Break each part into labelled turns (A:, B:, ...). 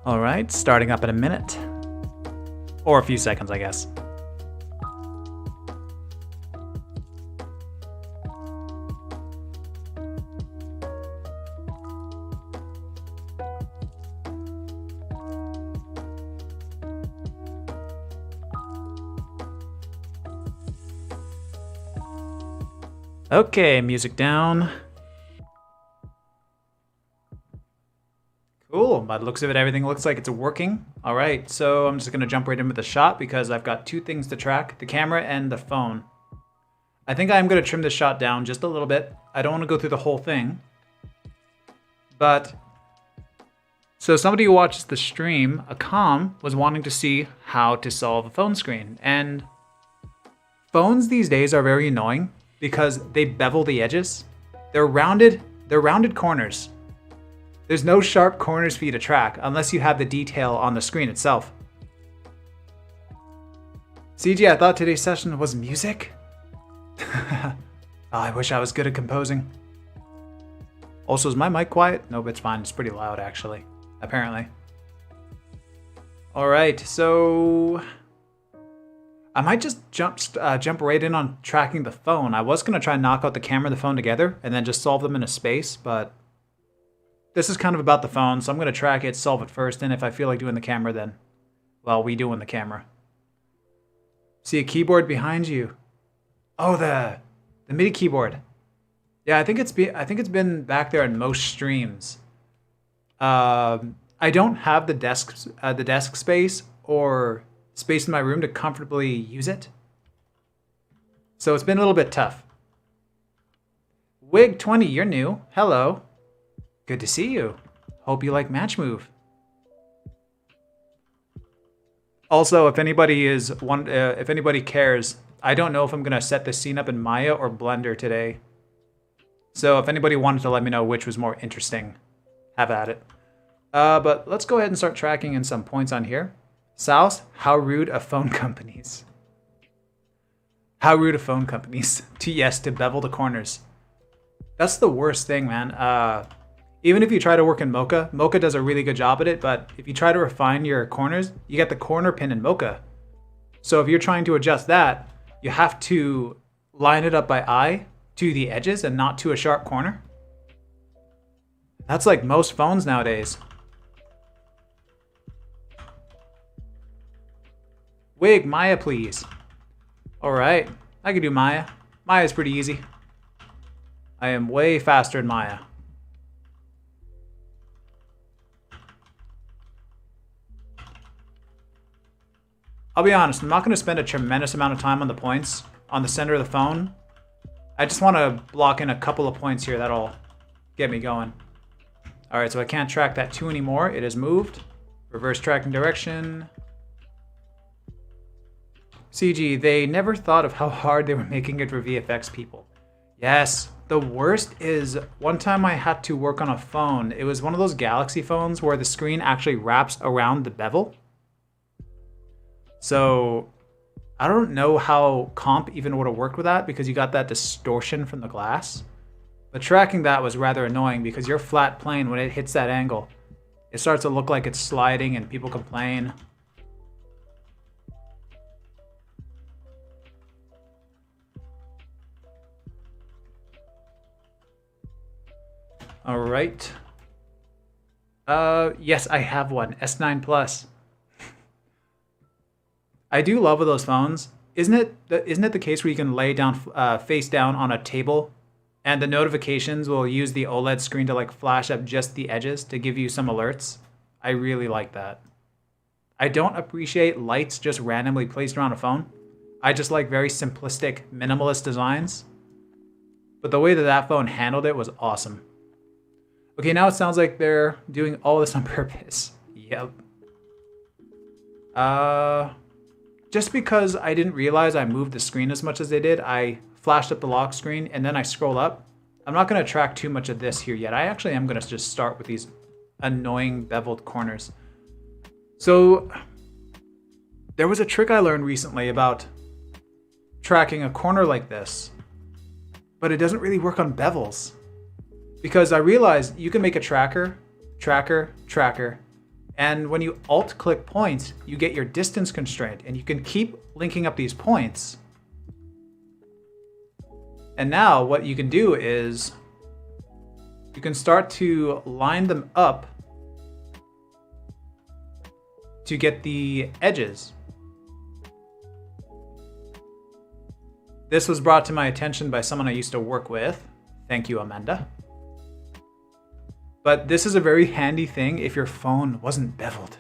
A: All right, starting up in a minute. Or a few seconds, I guess. Okay, music down. Cool, by the looks of it, everything looks like it's working. All right, so I'm just gonna jump right in with the shot because I've got two things to track, the camera and the phone. I think I'm gonna trim this shot down just a little bit. I don't wanna go through the whole thing. But, so somebody who watches the stream, Akam, was wanting to see how to solve a phone screen. And phones these days are very annoying because they bevel the edges. They're rounded corners. There's no sharp corners for you to track unless you have the detail on the screen itself. CG, I thought today's session was music. Oh, I wish I was good at composing. Also, is my mic quiet? Nope, it's fine. It's pretty loud, actually. Apparently. All right, so I might just jump right in on tracking the phone. I was gonna try and knock out the camera and the phone together and then just solve them in a space, but this is kind of about the phone, so I'm gonna track it, solve it first, and if I feel like doing the camera, then, well, we doing the camera. See a keyboard behind you. Oh, the MIDI keyboard. Yeah, I think it's been back there in most streams. I don't have the desk space or space in my room to comfortably use it, so it's been a little bit tough. Wig20, you're new. Hello. Good to see you. Hope you like Match Move. Also, if anybody cares, I don't know if I'm gonna set this scene up in Maya or Blender today. So if anybody wanted to let me know which was more interesting, have at it. But let's go ahead and start tracking in some points on here. South, how rude of phone companies. How rude of phone companies to bevel the corners. That's the worst thing, man. Even if you try to work in Mocha, Mocha does a really good job at it, but if you try to refine your corners, you get the corner pin in Mocha. So if you're trying to adjust that, you have to line it up by eye to the edges and not to a sharp corner. That's like most phones nowadays. Wig, Maya, please. All right, I can do Maya. Maya's pretty easy. I am way faster in Maya. I'll be honest, I'm not going to spend a tremendous amount of time on the points on the center of the phone. I just want to block in a couple of points here that'll get me going. All right, so I can't track that 2 anymore. It has moved. Reverse tracking direction. CG, they never thought of how hard they were making it for VFX people. Yes, the worst is one time I had to work on a phone. It was one of those Galaxy phones where the screen actually wraps around the bevel. So I don't know how comp even would have worked with that because you got that distortion from the glass. But tracking that was rather annoying because your flat plane, when it hits that angle, it starts to look like it's sliding and people complain. All right. Yes, I have one, S9 Plus. I do love with those phones. Isn't it the case where you can lay down face down on a table and the notifications will use the OLED screen to like flash up just the edges to give you some alerts? I really like that. I don't appreciate lights just randomly placed around a phone. I just like very simplistic, minimalist designs. But the way that that phone handled it was awesome. Okay, now it sounds like they're doing all this on purpose. Yep. Just because I didn't realize I moved the screen as much as they did, I flashed up the lock screen and then I scroll up. I'm not going to track too much of this here yet. I actually am going to just start with these annoying beveled corners. So there was a trick I learned recently about tracking a corner like this, but it doesn't really work on bevels. Because I realized you can make a tracker, And when you alt-click points, you get your distance constraint, and you can keep linking up these points. And now what you can do is you can start to line them up to get the edges. This was brought to my attention by someone I used to work with. Thank you, Amanda. But this is a very handy thing if your phone wasn't beveled.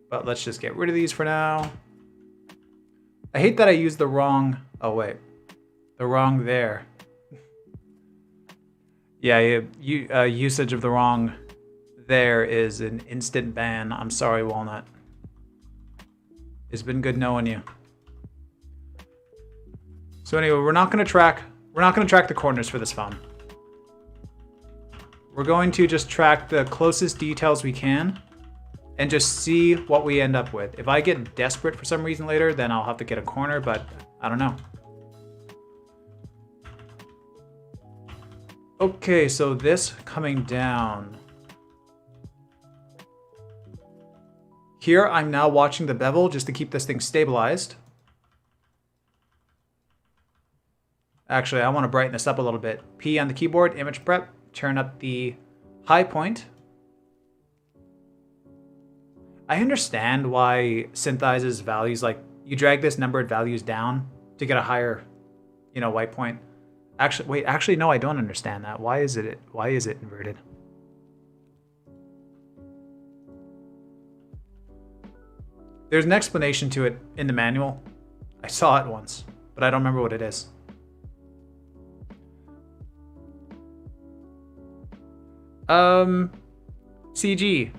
A: But let's just get rid of these for now. I hate that I used the wrong, oh wait, the wrong there. Yeah, usage of the wrong there is an instant ban. I'm sorry, Walnut. It's been good knowing you. So anyway, we're not gonna track the corners for this phone. We're going to just track the closest details we can and just see what we end up with. If I get desperate for some reason later, then I'll have to get a corner, but I don't know. Okay, so this coming down. Here, I'm now watching the bevel just to keep this thing stabilized. Actually, I want to brighten this up a little bit. P on the keyboard, image prep, turn up the high point. I understand why synthesizes values, like you drag this numbered values down to get a higher, white point. Actually, no, I don't understand that. Why is it inverted? There's an explanation to it in the manual. I saw it once, but I don't remember what it is. CG.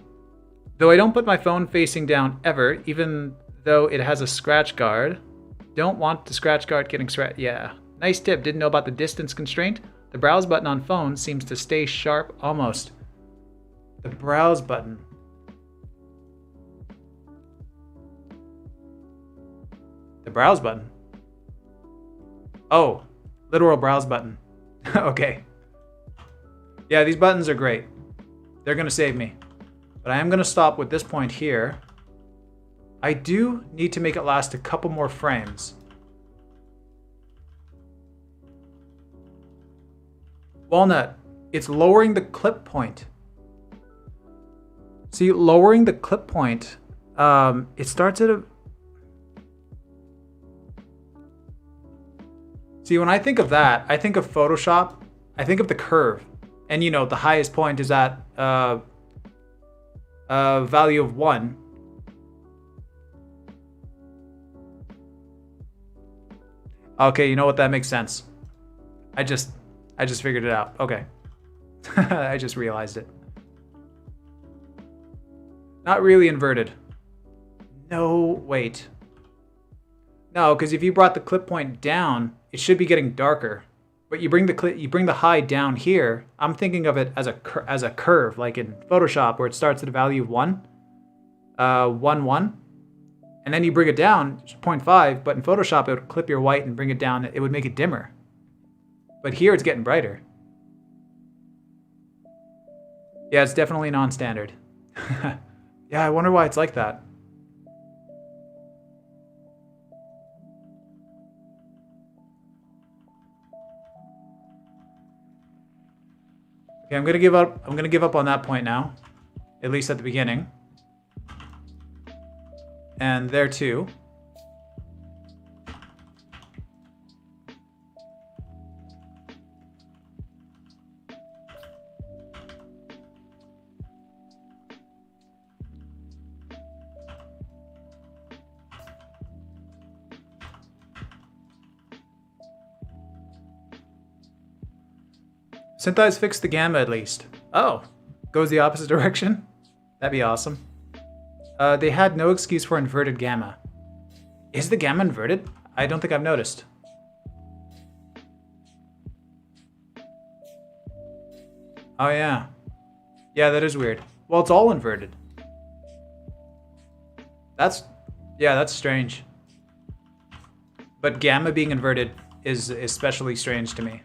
A: Though I don't put my phone facing down ever, even though it has a scratch guard. Don't want the scratch guard getting scratched. Yeah. Nice tip. Didn't know about the distance constraint. The browse button on phone seems to stay sharp almost. The browse button. The browse button. Oh, literal browse button. Okay. Yeah, these buttons are great. They're gonna save me. But I am gonna stop with this point here. I do need to make it last a couple more frames. Walnut, it's lowering the clip point. See, lowering the clip point, it starts at a... See, when I think of that, I think of Photoshop, I think of the curve. And the highest point is at a value of 1. Okay, you know what? That makes sense. I just figured it out. Okay. I just realized it. Not really inverted. No, wait. No, because if you brought the clip point down, it should be getting darker. But you bring the high down here. I'm thinking of it as a curve, like in Photoshop, where it starts at a value of 1, 1, and then you bring it down 0.5. But in Photoshop, it would clip your white and bring it down. It would make it dimmer. But here, it's getting brighter. Yeah, it's definitely non-standard. Yeah, I wonder why it's like that. Okay, I'm gonna give up. I'm gonna give up on that point now, at least at the beginning. And there too. Synthesize fixed the gamma at least. Oh, goes the opposite direction? That'd be awesome. They had no excuse for inverted gamma. Is the gamma inverted? I don't think I've noticed. Oh yeah. Yeah, that is weird. Well, it's all inverted. That's strange. But gamma being inverted is especially strange to me.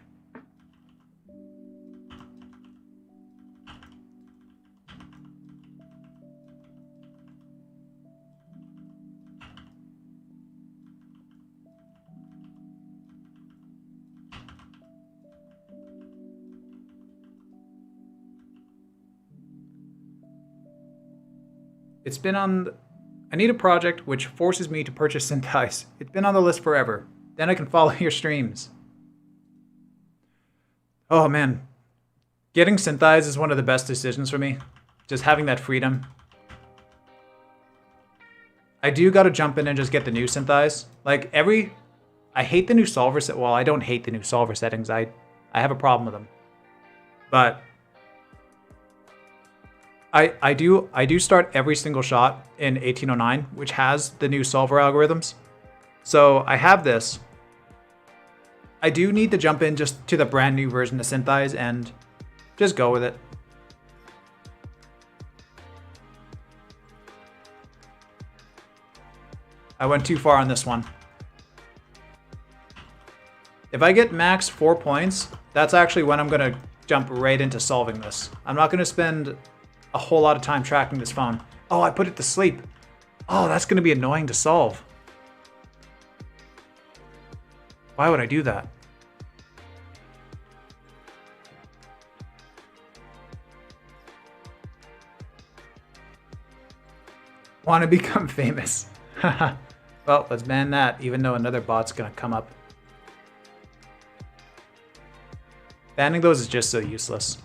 A: It's been on... I need a project which forces me to purchase synthesize. It's been on the list forever. Then I can follow your streams. Oh man. Getting synthesize is one of the best decisions for me. Just having that freedom. I do gotta jump in and just get the new synthesize. Like I hate the new solver set. Well, I don't hate the new solver settings. I have a problem with them. But I do start every single shot in 1809, which has the new solver algorithms. So I have this. I do need to jump in just to the brand new version of synthesize and just go with it. I went too far on this one. If I get max 4 points, that's actually when I'm gonna jump right into solving this. I'm not gonna spend a whole lot of time tracking this phone. Oh, I put it to sleep. Oh, that's gonna be annoying to solve. Why would I do that? Want to become famous. Well, let's ban that, even though another bot's gonna come up. Banning those is just so useless.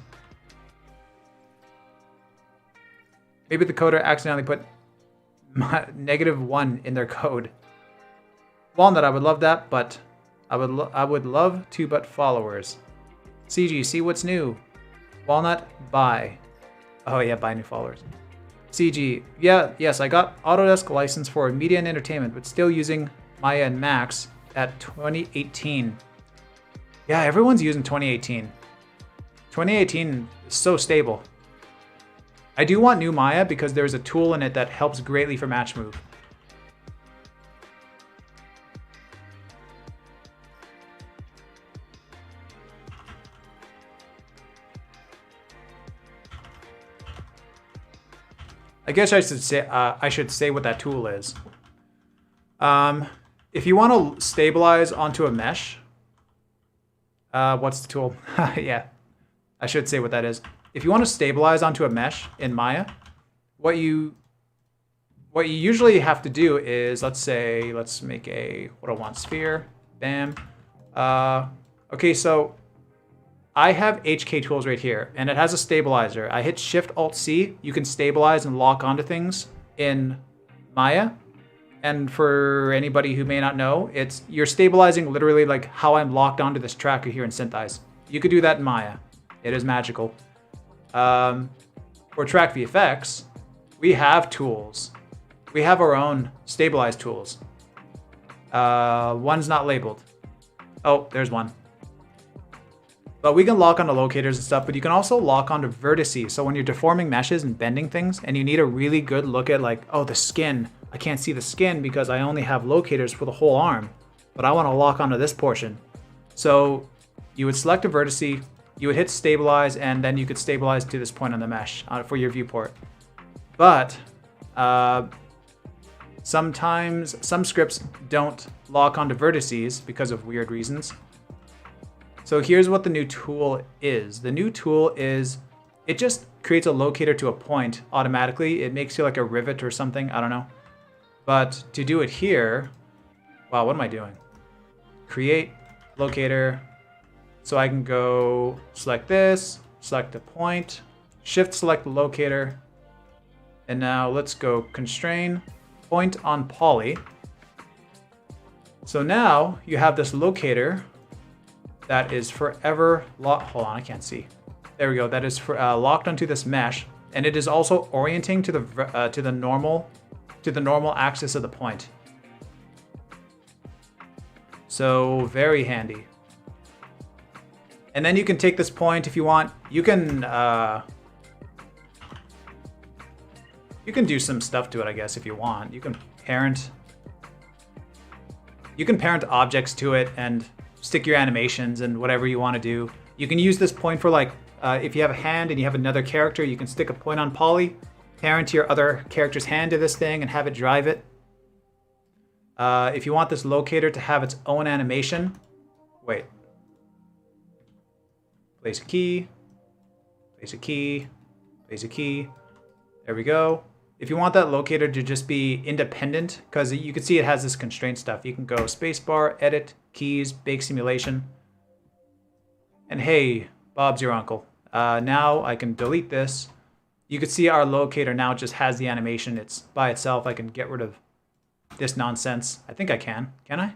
A: Maybe the coder accidentally put -1 in their code. Walnut, I would love that, but I would love to but followers. CG, see what's new. Walnut, buy. Oh yeah, buy new followers. CG, yes, I got Autodesk license for media and entertainment, but still using Maya and Max at 2018. Yeah, everyone's using 2018. 2018 is so stable. I do want new Maya because there's a tool in it that helps greatly for match move. I guess I should say what that tool is. If you want to stabilize onto a mesh, what's the tool? Yeah, I should say what that is. If you want to stabilize onto a mesh in Maya, what you usually have to do is, let's make a what I want sphere. Bam. Okay, so I have HK tools right here, and it has a stabilizer. I hit Shift Alt C. You can stabilize and lock onto things in Maya. And for anybody who may not know, you're stabilizing literally like how I'm locked onto this tracker here in Synthesize. You could do that in Maya. It is magical. For Track VFX, we have tools. We have our own stabilized tools. One's not labeled. Oh, there's one. But we can lock onto locators and stuff, but you can also lock onto vertices. So when you're deforming meshes and bending things, and you need a really good look at like, oh, the skin. I can't see the skin because I only have locators for the whole arm, but I want to lock onto this portion. So you would select a vertice, you would hit stabilize, and then you could stabilize to this point on the mesh for your viewport. But sometimes some scripts don't lock onto vertices because of weird reasons. So here's what the new tool is. The new tool is, it just creates a locator to a point automatically. It makes you like a rivet or something, I don't know. But to do it here, wow, what am I doing? Create locator. So I can go select this, select a point, shift select the locator. And now let's go constrain point on poly. So now you have this locator that is forever locked. Hold on, I can't see. There we go. That is locked onto this mesh, and it is also orienting to the normal axis of the point. So very handy. And then you can take this point if you want. You can do some stuff to it, I guess, if you want. You can parent objects to it and stick your animations and whatever you want to do. You can use this point for like, if you have a hand and you have another character, you can stick a point on poly, parent your other character's hand to this thing and have it drive it. If you want this locator to have its own animation, wait. Place a key, place a key, place a key. There we go. If you want that locator to just be independent, because you can see it has this constraint stuff. You can go spacebar, edit, keys, bake simulation. And hey, Bob's your uncle. Now I can delete this. You can see our locator now just has the animation. It's by itself. I can get rid of this nonsense. I think I can. Can I?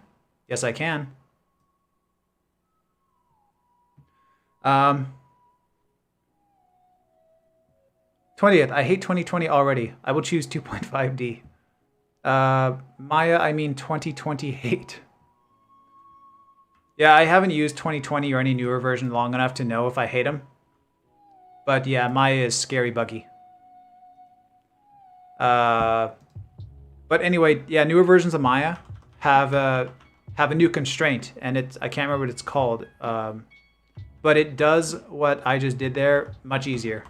A: Yes, I can. 20th. I hate 2020 already. I will choose 2.5D. Maya, I mean 2020 hate. Yeah, I haven't used 2020 or any newer version long enough to know if I hate them. But yeah, Maya is scary buggy. But anyway, yeah, newer versions of Maya have a new constraint, and I can't remember what it's called. But it does what I just did there much easier.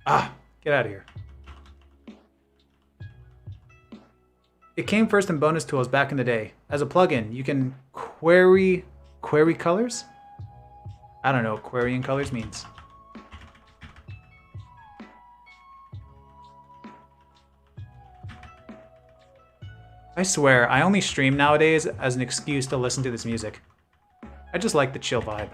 A: Ah, get out of here. It came first in bonus tools back in the day. As a plugin, you can query colors? I don't know what querying colors means. I swear, I only stream nowadays as an excuse to listen to this music. I just like the chill vibe.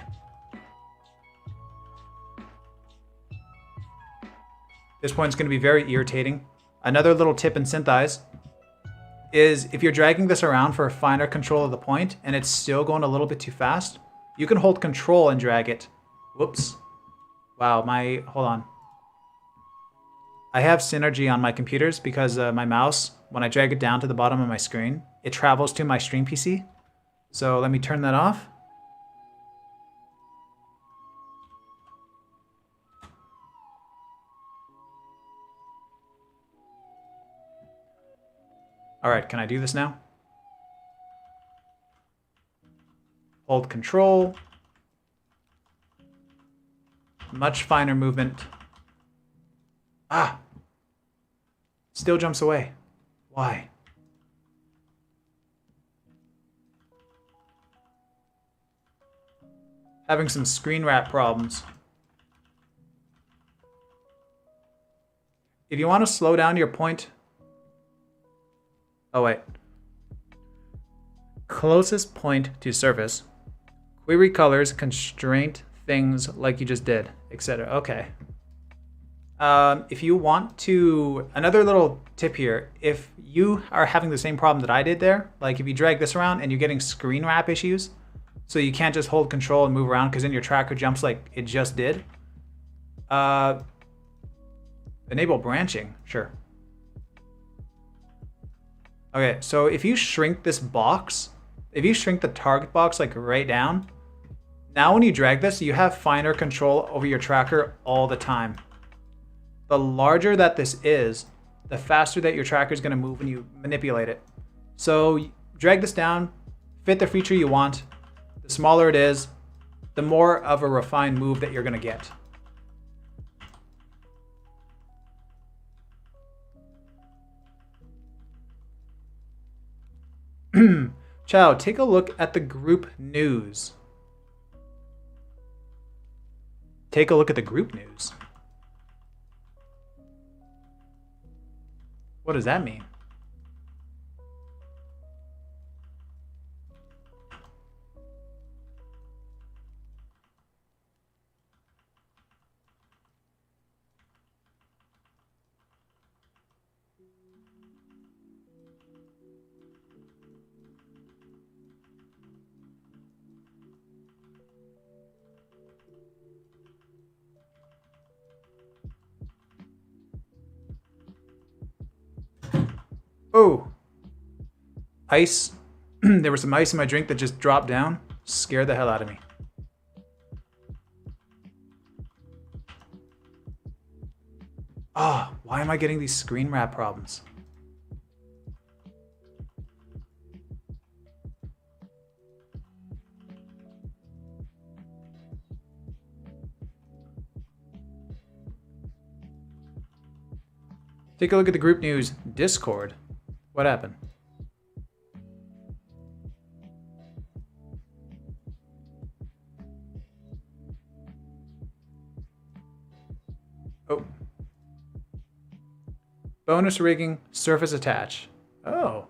A: This point's going to be very irritating. Another little tip in SynthEyes is if you're dragging this around for a finer control of the point and it's still going a little bit too fast, you can hold control and drag it. Whoops. Wow, hold on. I have synergy on my computers because my mouse, when I drag it down to the bottom of my screen, it travels to my stream PC. So let me turn that off. All right, can I do this now? Hold control. Much finer movement. Ah! Still jumps away. Why? Having some screen wrap problems. If you want to slow down your point... Oh, wait. Closest point to surface. Query colors, constraint things like you just did, etc. Okay. If you want to... Another little tip here. If you are having the same problem that I did there, like if you drag this around and you're getting screen wrap issues, so you can't just hold control and move around because then your tracker jumps like it just did. Enable branching, sure. Okay, so if you shrink this box, if you shrink the target box like right down, now when you drag this, you have finer control over your tracker all the time. The larger that this is, the faster that your tracker is going to move when you manipulate it. So drag this down, fit the feature you want. The smaller it is, the more of a refined move that you're going to get. Chow, take a look at the group news. Take a look at the group news. What does that mean? Oh, ice. There was some ice in my drink that just dropped down. Scared the hell out of me. Oh, why am I getting these screen wrap problems? Take a look at the group news Discord. What happened? Oh. Bonus rigging, surface attach. Oh.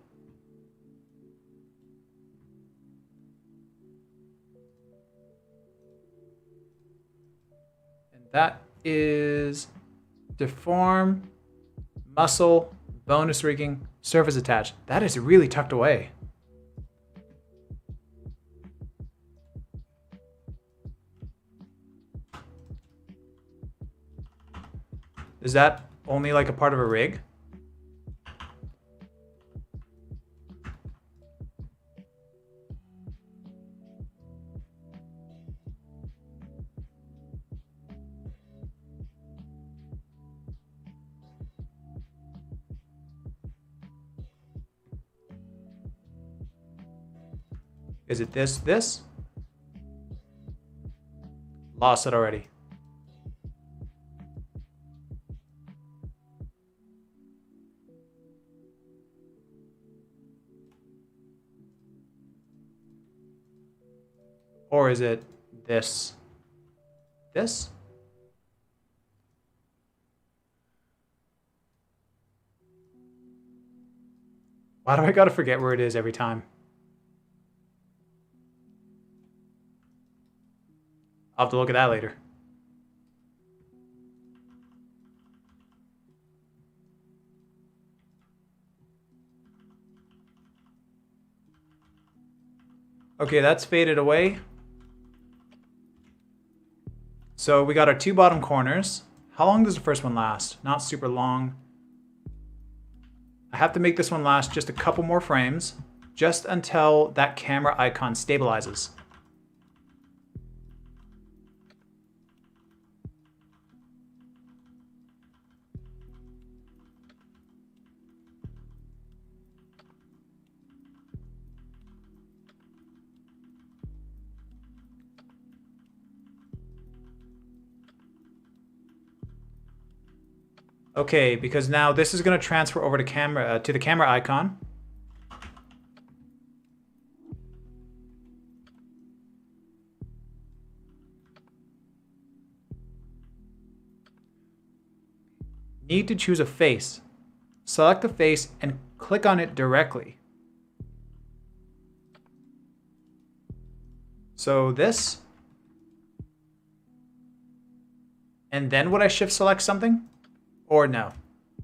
A: And that is deform, muscle, bonus rigging, surface attach. That is really tucked away. Is that only like a part of a rig? Is it this? Lost it already. Or is it this? This? Why do I gotta forget where it is every time? I'll have to look at that later. Okay, that's faded away. So we got our two bottom corners. How long does the first one last? Not super long. I have to make this one last just a couple more frames, just until that camera icon stabilizes. Okay, because now this is going to transfer over to camera to the camera icon. Need to choose a face. Select the face and click on it directly. So this. And then would I shift select something? Or no?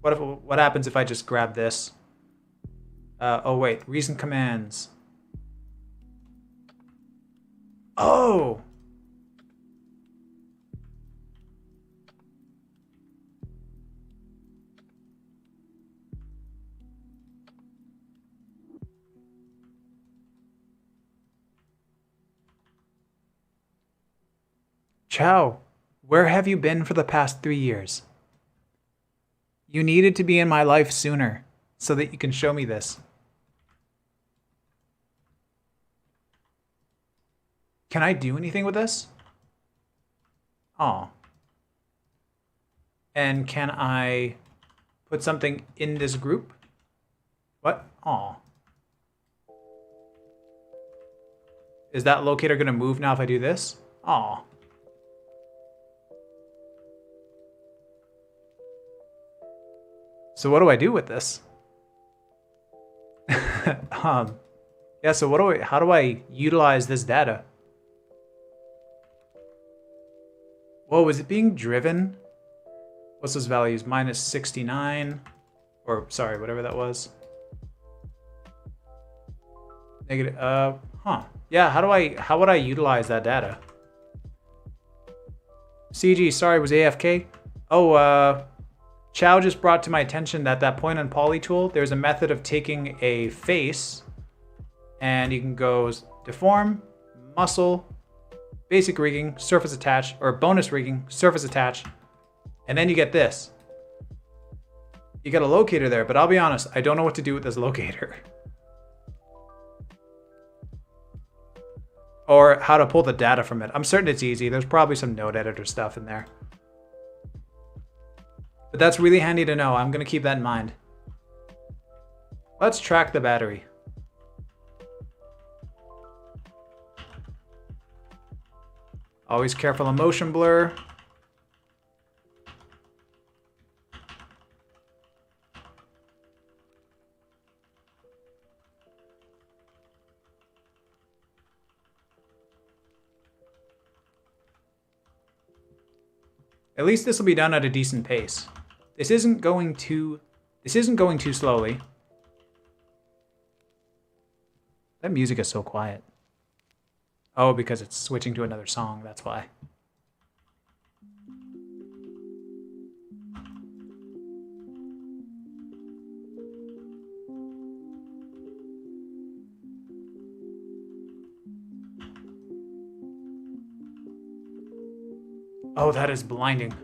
A: What happens if I just grab this? Oh wait, recent commands. Oh! Chow, where have you been for the past 3 years? You needed to be in my life sooner so that you can show me this. Can I do anything with this? Oh. And can I put something in this group? What? Oh. Is that locator going to move now if I do this? Oh. So what do I do with this? Yeah, so how do I utilize this data? Whoa, is it being driven? What's those values? Minus 69, or sorry, whatever that was. Negative, yeah, how would I utilize that data? CG, sorry, was AFK? Oh, Chow just brought to my attention that point on poly tool, there's a method of taking a face and you can go deform, muscle, basic rigging, surface attach, or bonus rigging, surface attach, and then you get this. You get a locator there, but I'll be honest, I don't know what to do with this locator. Or how to pull the data from it. I'm certain it's easy. There's probably some node editor stuff in there. But that's really handy to know. I'm going to keep that in mind. Let's track the battery. Always careful of motion blur. At least this will be done at a decent pace. This isn't going too slowly. That music is so quiet. Oh, because it's switching to another song, that's why. Oh, that is blinding.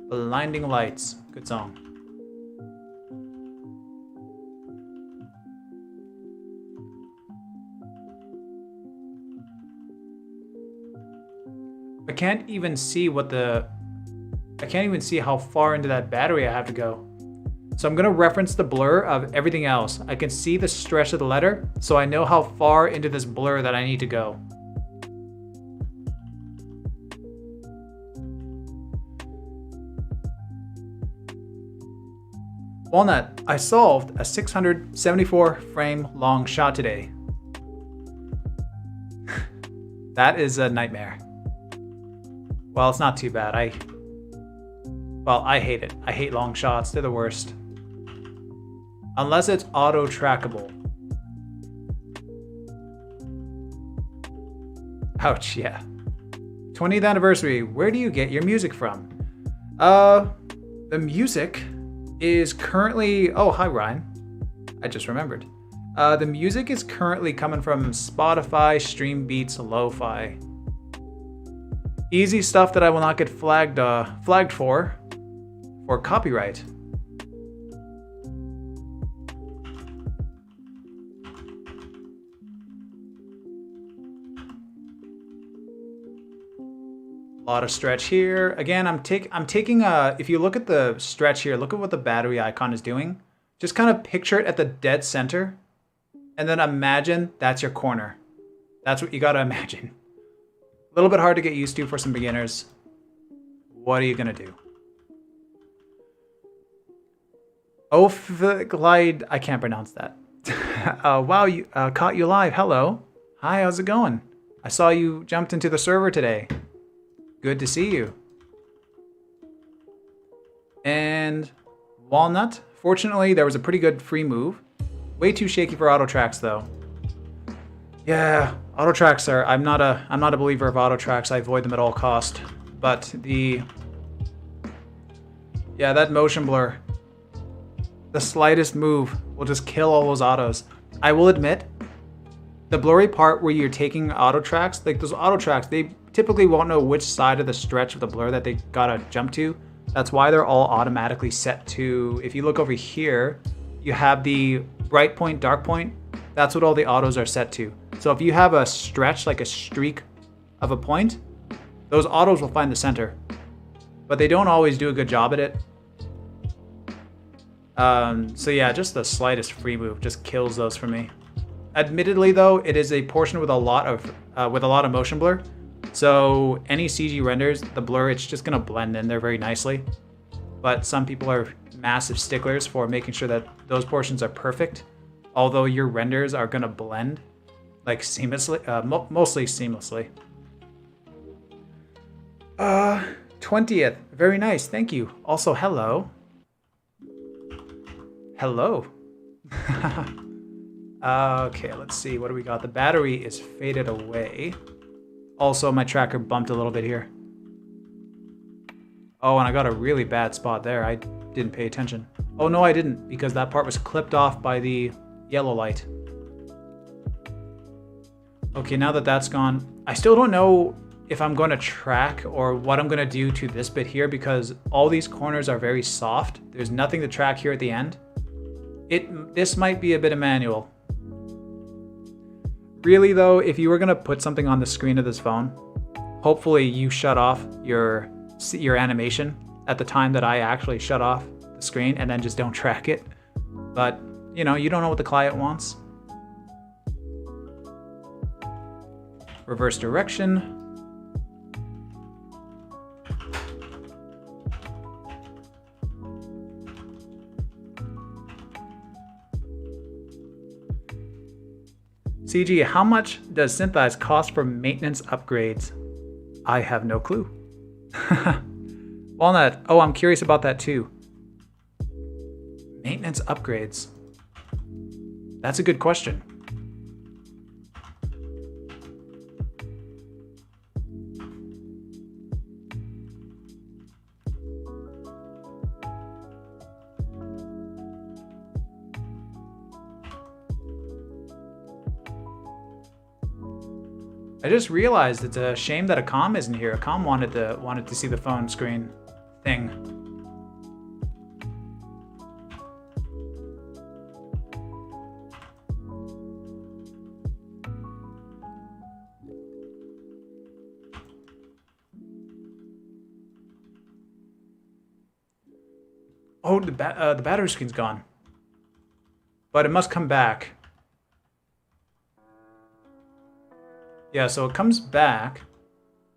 A: Blinding Lights. Good song. I can't even see how far into that battery I have to go. So I'm gonna reference the blur of everything else. I can see the stretch of the letter, so I know how far into this blur that I need to go. Walnut, I solved a 674 frame long shot today. That is a nightmare. Well, it's not too bad. I hate it. I hate long shots. They're the worst. Unless it's auto-trackable. Ouch, yeah. 20th anniversary. Where do you get your music from? The music is currently... Oh, hi, Ryan. I just remembered. The music is currently coming from Spotify, Stream Beats, Lo-Fi. Easy stuff that I will not get flagged for copyright. A lot of stretch here. Again, I'm taking if you look at the stretch here, look at what the battery icon is doing. Just kind of picture it at the dead center, and then imagine that's your corner. That's what you gotta imagine. A little bit hard to get used to for some beginners. What are you gonna do? Glide, I can't pronounce that. Wow, you caught you live. Hello. Hi, how's it going? I saw you jumped into the server today. Good to see you. And Walnut, fortunately there was a pretty good free move. Way too shaky for auto tracks though. Yeah, auto tracks are, I'm not a believer of auto tracks. I avoid them at all cost. But that motion blur, the slightest move will just kill all those autos. I will admit, the blurry part where you're taking auto tracks, like those auto tracks, they typically won't know which side of the stretch of the blur that they gotta jump to. That's why they're all automatically set to, if you look over here, you have the bright point, dark point. That's what all the autos are set to. So if you have a stretch, like a streak of a point, those autos will find the center. But they don't always do a good job at it. So yeah, just the slightest free move just kills those for me. Admittedly though, it is a portion with a lot of motion blur. So any CG renders, the blur, it's just gonna blend in there very nicely. But some people are massive sticklers for making sure that those portions are perfect. Although your renders are gonna blend like seamlessly, mostly seamlessly. 20th, very nice, thank you. Also, hello. Hello. Okay, let's see, what do we got? The battery is faded away. Also, my tracker bumped a little bit here. Oh, and I got a really bad spot there. I didn't pay attention. Oh, no, I didn't, because that part was clipped off by the yellow light. Okay, now that that's gone, I still don't know if I'm going to track or what I'm going to do to this bit here, because all these corners are very soft. There's nothing to track here at the end. This might be a bit of manual. Really though, if you were gonna put something on the screen of this phone, hopefully you shut off your animation at the time that I actually shut off the screen and then just don't track it. But, you know, you don't know what the client wants. Reverse direction. CG, how much does Synthize cost for maintenance upgrades? I have no clue. Walnut. Oh, I'm curious about that too. Maintenance upgrades. That's a good question. I just realized it's a shame that a comm isn't here. A comm wanted to see the phone screen thing. Oh, the battery screen's gone. But it must come back. Yeah, so it comes back,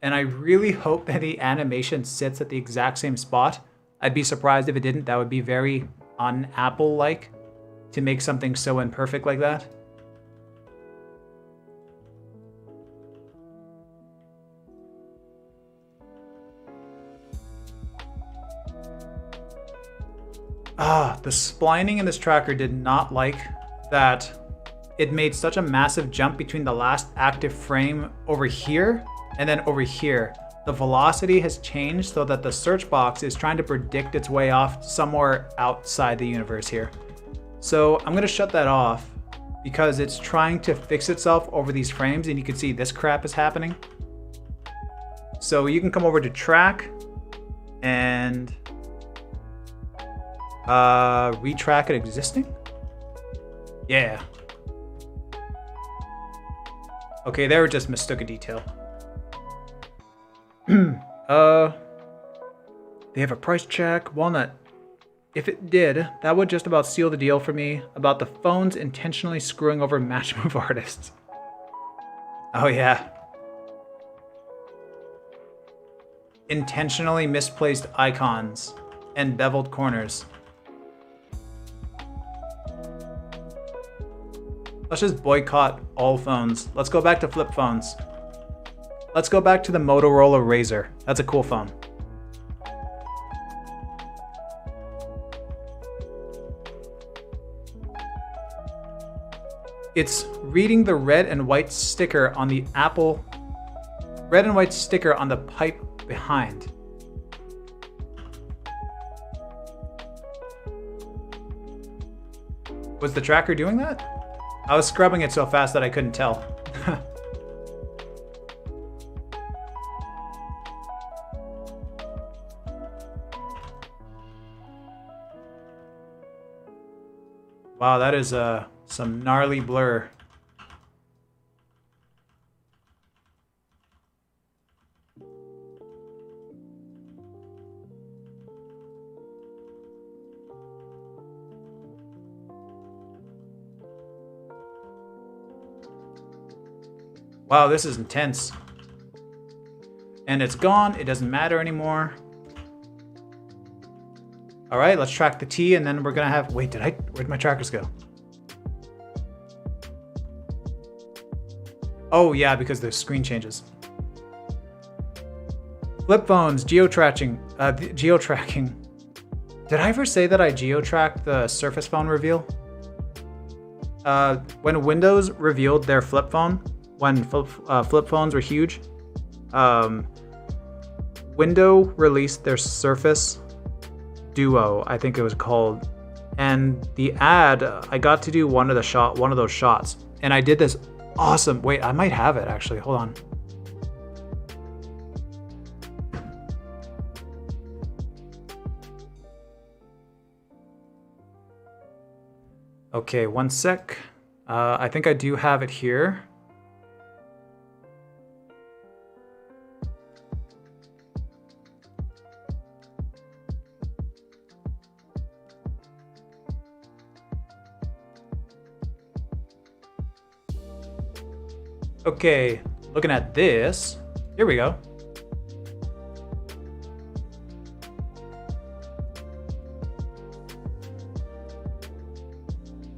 A: and I really hope that the animation sits at the exact same spot. I'd be surprised if it didn't. That would be very un-Apple-like to make something so imperfect like that. The splining in this tracker did not like that it made such a massive jump between the last active frame over here and then over here. The velocity has changed so that the search box is trying to predict its way off somewhere outside the universe here. So I'm gonna shut that off because it's trying to fix itself over these frames, and you can see this crap is happening. So you can come over to track and retrack it existing. Yeah. Okay, there, just mistook a detail. They have a price check. Walnut. If it did, that would just about seal the deal for me about the phones intentionally screwing over match move artists. Oh yeah. Intentionally misplaced icons and beveled corners. Let's just boycott all phones. Let's go back to flip phones. Let's go back to the Motorola Razr. That's a cool phone. It's reading the red and white sticker on the Apple, red and white sticker on the pipe behind. Was the tracker doing that? I was scrubbing it so fast that I couldn't tell. Wow, that is some gnarly blur. Wow, this is intense. And it's gone. It doesn't matter anymore. All right, let's track the T, and then we're gonna have, wait, where'd my trackers go? Oh yeah, because the screen changes. Flip phones, geo-tracking. Did I ever say that I geo-tracked the Surface phone reveal? When Windows revealed their flip phone, when flip phones were huge, Window released their Surface Duo, I think it was called, and the ad, I got to do one of those shots, and I did this awesome. Wait, I might have it actually. Hold on. Okay, one sec. I think I do have it here. Okay, looking at this, here we go.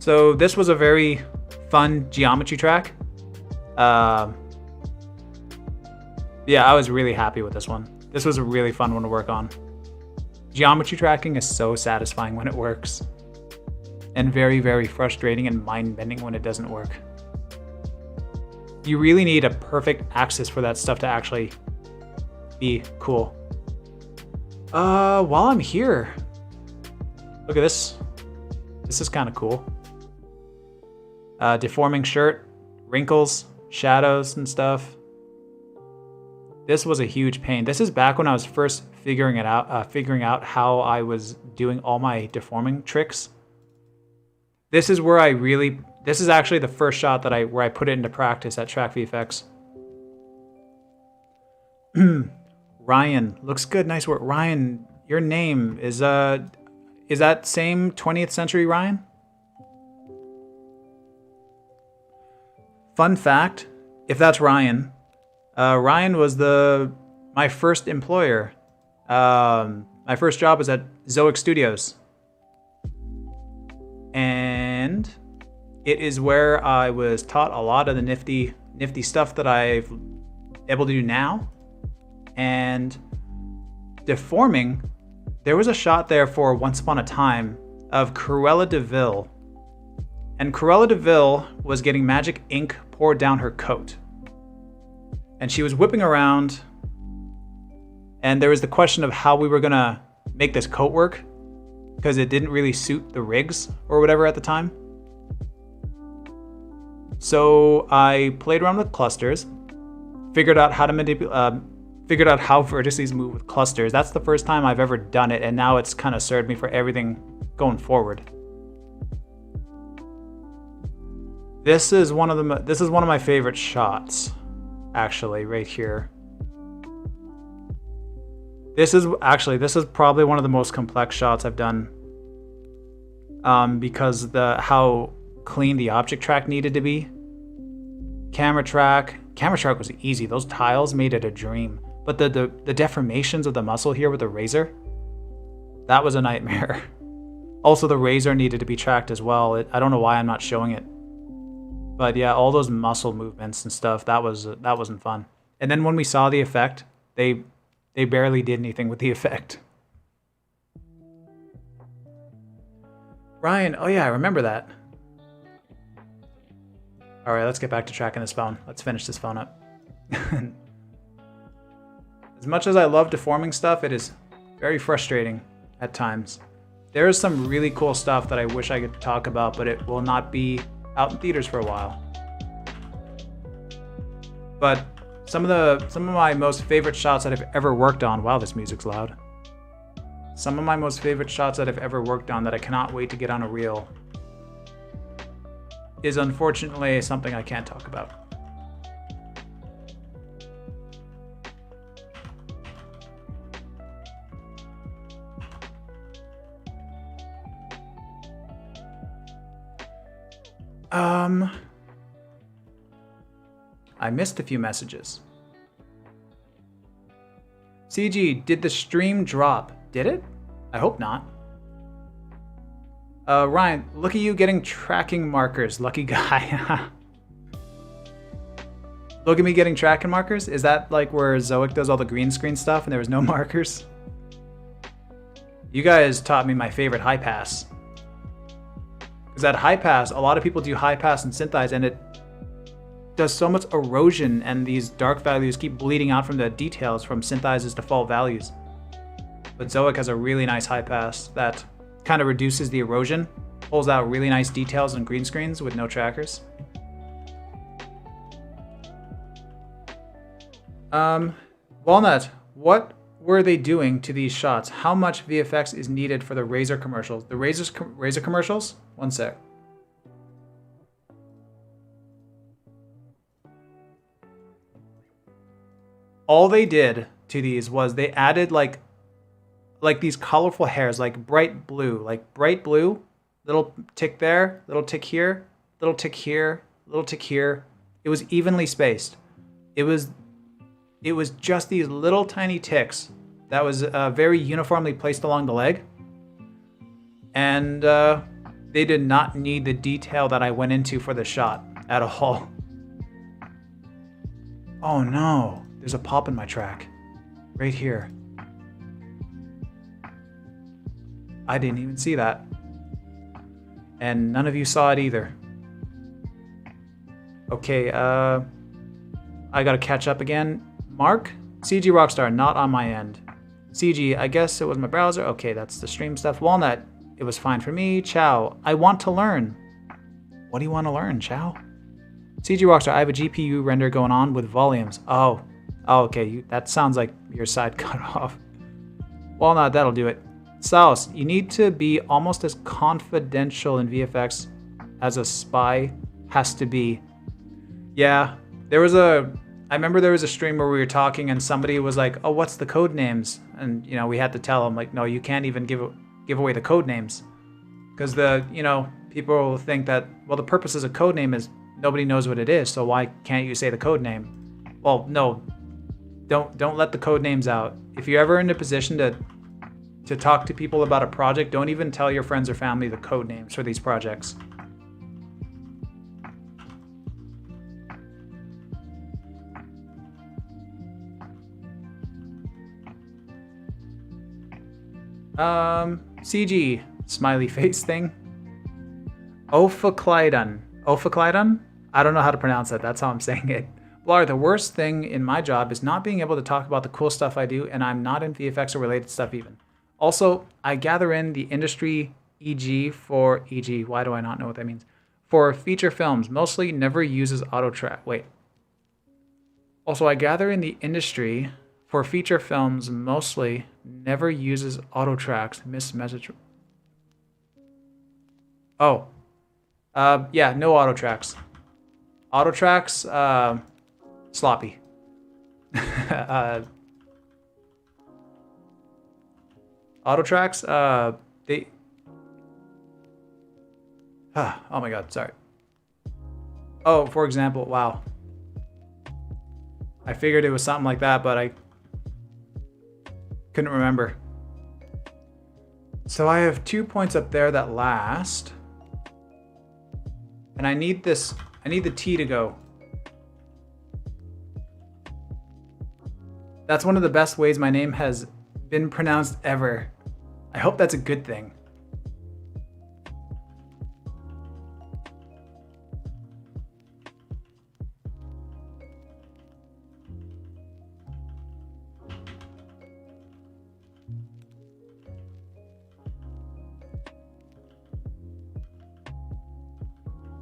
A: So this was a very fun geometry track. Yeah, I was really happy with this one. This was a really fun one to work on. Geometry tracking is so satisfying when it works. And very, very frustrating and mind-bending when it doesn't work. You really need a perfect axis for that stuff to actually be cool. While I'm here, look at this. This is kind of cool. Deforming shirt, wrinkles, shadows and stuff. This was a huge pain. This is back when I was first figuring out how I was doing all my deforming tricks. This is where this is actually the first shot that where I put it into practice at Track VFX. Ryan, looks good, nice work. Ryan, your name is that same 20th century Ryan? Fun fact, if that's Ryan, Ryan was my first employer. My first job was at Zoic Studios. And it is where I was taught a lot of the nifty stuff that I'm able to do now. And deforming, there was a shot there for Once Upon a Time of Cruella de Vil. And Cruella de Vil was getting magic ink poured down her coat. And she was whipping around. And there was the question of how we were gonna make this coat work, because it didn't really suit the rigs or whatever at the time. So I played around with clusters, figured out how to figured out how vertices move with clusters. That's the first time I've ever done it, and now it's kind of served me for everything going forward. This is one of my favorite shots, actually, right here. This is probably one of the most complex shots I've done, because how clean the object track needed to be. Camera track was easy. Those tiles made it a dream. But the deformations of the muscle here with the razor, that was a nightmare. Also, the razor needed to be tracked as well. I don't know why I'm not showing it. But yeah, all those muscle movements and stuff, that wasn't fun. And then when we saw the effect, they barely did anything with the effect. Ryan, oh yeah, I remember that. All right, let's get back to tracking this phone. Let's finish this phone up. As much as I love deforming stuff, it is very frustrating at times. There is some really cool stuff that I wish I could talk about, but it will not be out in theaters for a while. But some of my most favorite shots that I've ever worked on, wow, this music's loud. Some of my most favorite shots that I've ever worked on that I cannot wait to get on a reel is unfortunately something I can't talk about. I missed a few messages. CG, did the stream drop? Did it? I hope not. Ryan, look at you getting tracking markers, lucky guy. Look at me getting tracking markers? Is that like where Zoic does all the green screen stuff and there was no markers? You guys taught me my favorite high pass. Because at high pass, a lot of people do high pass and Synthize, and it does so much erosion, and these dark values keep bleeding out from the details from Synthize's default values. But Zoic has a really nice high pass that kind of reduces the erosion, pulls out really nice details and green screens with no trackers. Walnut, what were they doing to these shots? How much VFX is needed for the Razer commercials? The Razer commercials? One sec. All they did to these was they added like these colorful hairs, like bright blue, little tick there, little tick here, little tick here, little tick here. It was evenly spaced. It was just these little tiny ticks that was very uniformly placed along the leg. And they did not need the detail that I went into for the shot at all. Oh no. There's a pop in my track. Right here. I didn't even see that. And none of you saw it either. Okay, I gotta catch up again. Mark? CG Rockstar, not on my end. CG, I guess it was my browser. Okay, that's the stream stuff. Walnut, it was fine for me. Chow, I want to learn. What do you want to learn, Chow? CG Rockstar, I have a GPU render going on with volumes. Oh, okay, that sounds like your side cut off. Walnut, that'll do it. Saus, you need to be almost as confidential in VFX as a spy has to be. Yeah, I remember there was a stream where we were talking and somebody was like, oh, what's the code names? And, we had to tell them, like, no, you can't even give away the code names. Because people will think that, well, the purpose of a code name is nobody knows what it is, so why can't you say the code name? Well, no, don't let the code names out. If you're ever in a position to talk to people about a project, don't even tell your friends or family the code names for these projects. CG, smiley face thing. Ophiclydon. Ophiclydon? I don't know how to pronounce that. That's how I'm saying it. Blar, the worst thing in my job is not being able to talk about the cool stuff I do, and I'm not in VFX or related stuff even. Also, I gather in the industry why do I not know what that means? For feature films, mostly never uses auto track. Wait. Also, I gather in the industry for feature films, mostly never uses auto tracks. Miss message. Oh. Yeah, no auto tracks. Auto tracks, sloppy. Auto tracks, they... oh my god, sorry. Oh, for example, wow. I figured it was something like that, but I couldn't remember. So I have 2 points up there that last. And I need the T to go. That's one of the best ways my name has been pronounced ever. I hope that's a good thing.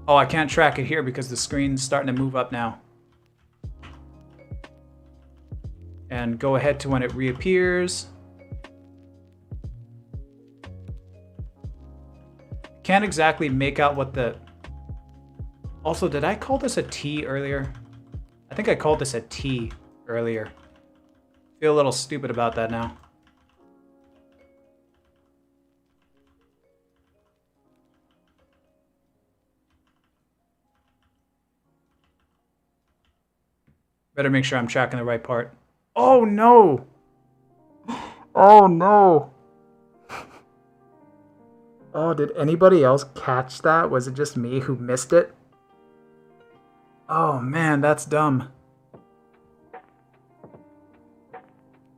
A: Oh, I can't track it here because the screen's starting to move up now. And go ahead to when it reappears. Can't exactly make out what the... Also, did I call this a T earlier? I think I called this a T earlier. Feel a little stupid about that now. Better make sure I'm tracking the right part. Oh no! Oh no! Oh, did anybody else catch that? Was it just me who missed it? Oh man, that's dumb.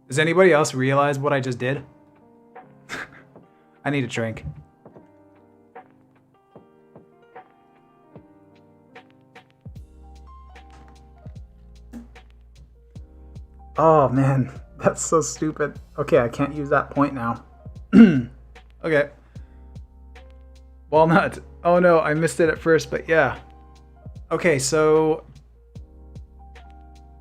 A: Does anybody else realize what I just did? I need a drink. Oh man, that's so stupid. Okay, I can't use that point now. Okay. Walnut. Oh no, I missed it at first, but yeah. Okay, so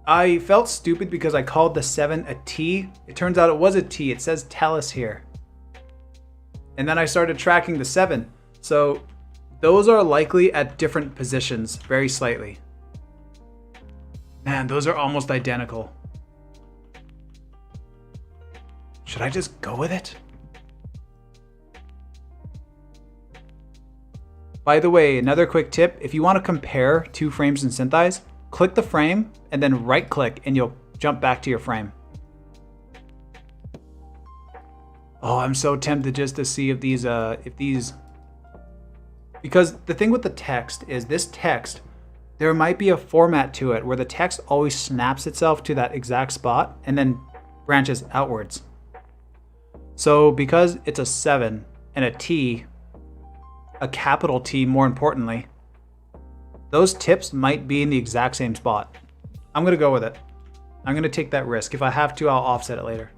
A: I felt stupid because I called the 7 a T. It turns out it was a T. It says Tellus here. And then I started tracking the 7. So those are likely at different positions, very slightly. Man, those are almost identical. Should I just go with it? By the way, another quick tip, if you want to compare 2 frames in Synthesize, click the frame and then right click and you'll jump back to your frame. Oh, I'm so tempted just to see if these, because the thing with the text is this text there might be a format to it where the text always snaps itself to that exact spot and then branches outwards. So because it's a 7 and a T, a capital T more importantly, those tips might be in the exact same spot. I'm going to go with it. I'm going to take that risk. If I have to, I'll offset it later.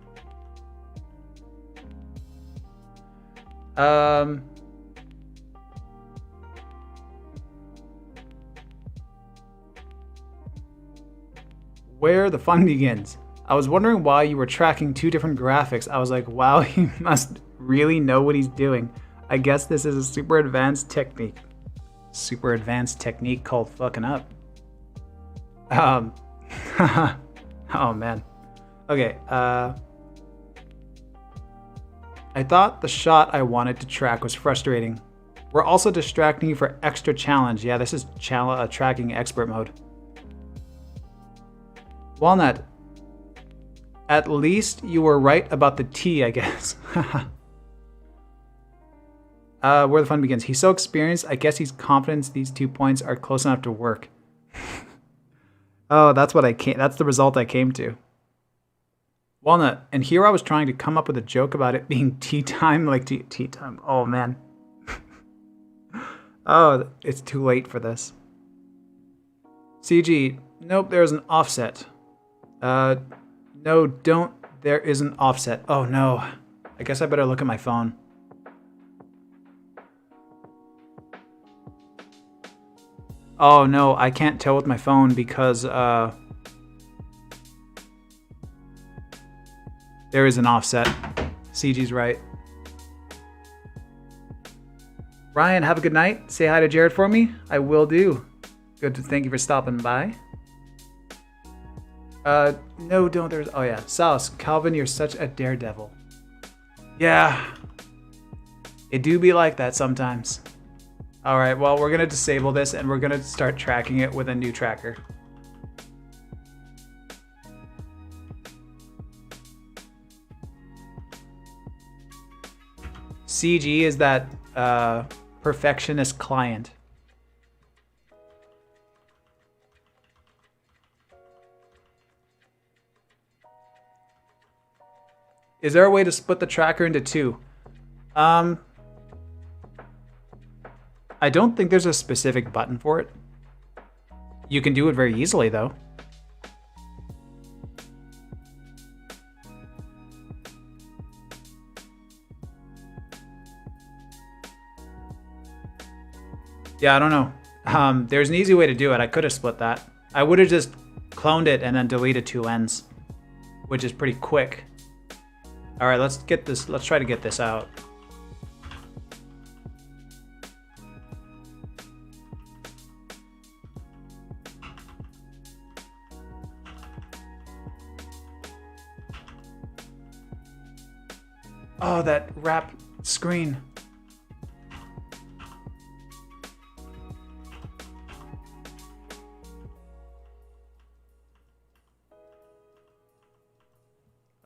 A: Where the fun begins. I was wondering why you were tracking 2 different graphics. I was like, wow, he must really know what he's doing. I guess this is a super advanced technique. Super advanced technique called fucking up. Oh man. Okay, I thought the shot I wanted to track was frustrating. We're also distracting you for extra challenge. Yeah, this is tracking expert mode. Walnut, at least you were right about the T, I guess. Where the fun begins. He's so experienced, I guess he's confident these 2 points are close enough to work. Oh, that's the result I came to. Walnut, and here I was trying to come up with a joke about it being tea time, like tea time. Oh man. Oh, it's too late for this. CG, nope, there's an offset. No, don't. There is an offset. Oh no. I guess I better look at my phone. Oh no, I can't tell with my phone because there is an offset. CG's right. Ryan, have a good night. Say hi to Jared for me. I will do. Good to thank you for stopping by. No, don't. There's. Oh yeah, Saus, Calvin, you're such a daredevil. Yeah, it do be like that sometimes. All right, well, we're gonna disable this and we're gonna start tracking it with a new tracker. CG is that perfectionist client. Is there a way to split the tracker into 2? I don't think there's a specific button for it. You can do it very easily, though. Yeah, I don't know. There's an easy way to do it. I could have split that. I would have just cloned it and then deleted 2 ends, which is pretty quick. All right, let's get this. Let's try to get this out. Oh, that wrap screen.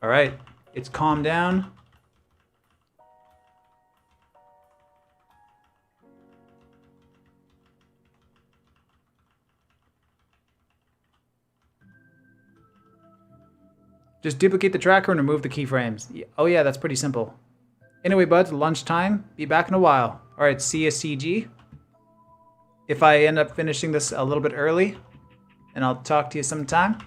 A: All right, it's calmed down. Just duplicate the tracker and remove the keyframes. Oh yeah, that's pretty simple. Anyway, buds, lunchtime. Be back in a while. All right, see ya, CG. If I end up finishing this a little bit early, then I'll talk to you sometime.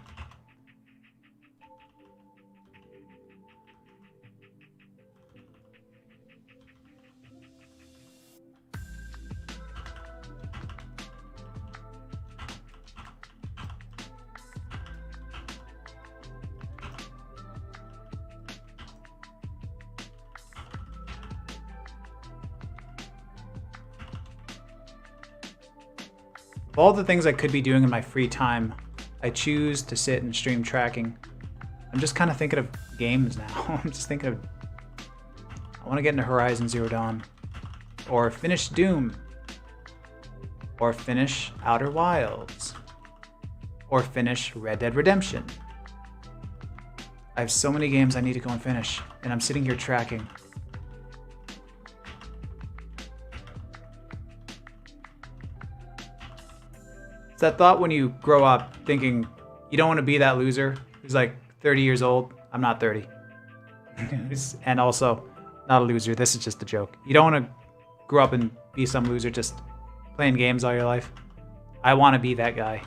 A: Of all the things I could be doing in my free time, I choose to sit and stream tracking. I'm just kind of thinking of games now. I'm just thinking of... I want to get into Horizon Zero Dawn. Or finish Doom. Or finish Outer Wilds. Or finish Red Dead Redemption. I have so many games I need to go and finish, and I'm sitting here tracking. It's that thought when you grow up thinking you don't want to be that loser who's like 30 years old. I'm not 30. And also, not a loser. This is just a joke. You don't want to grow up and be some loser just playing games all your life. I want to be that guy.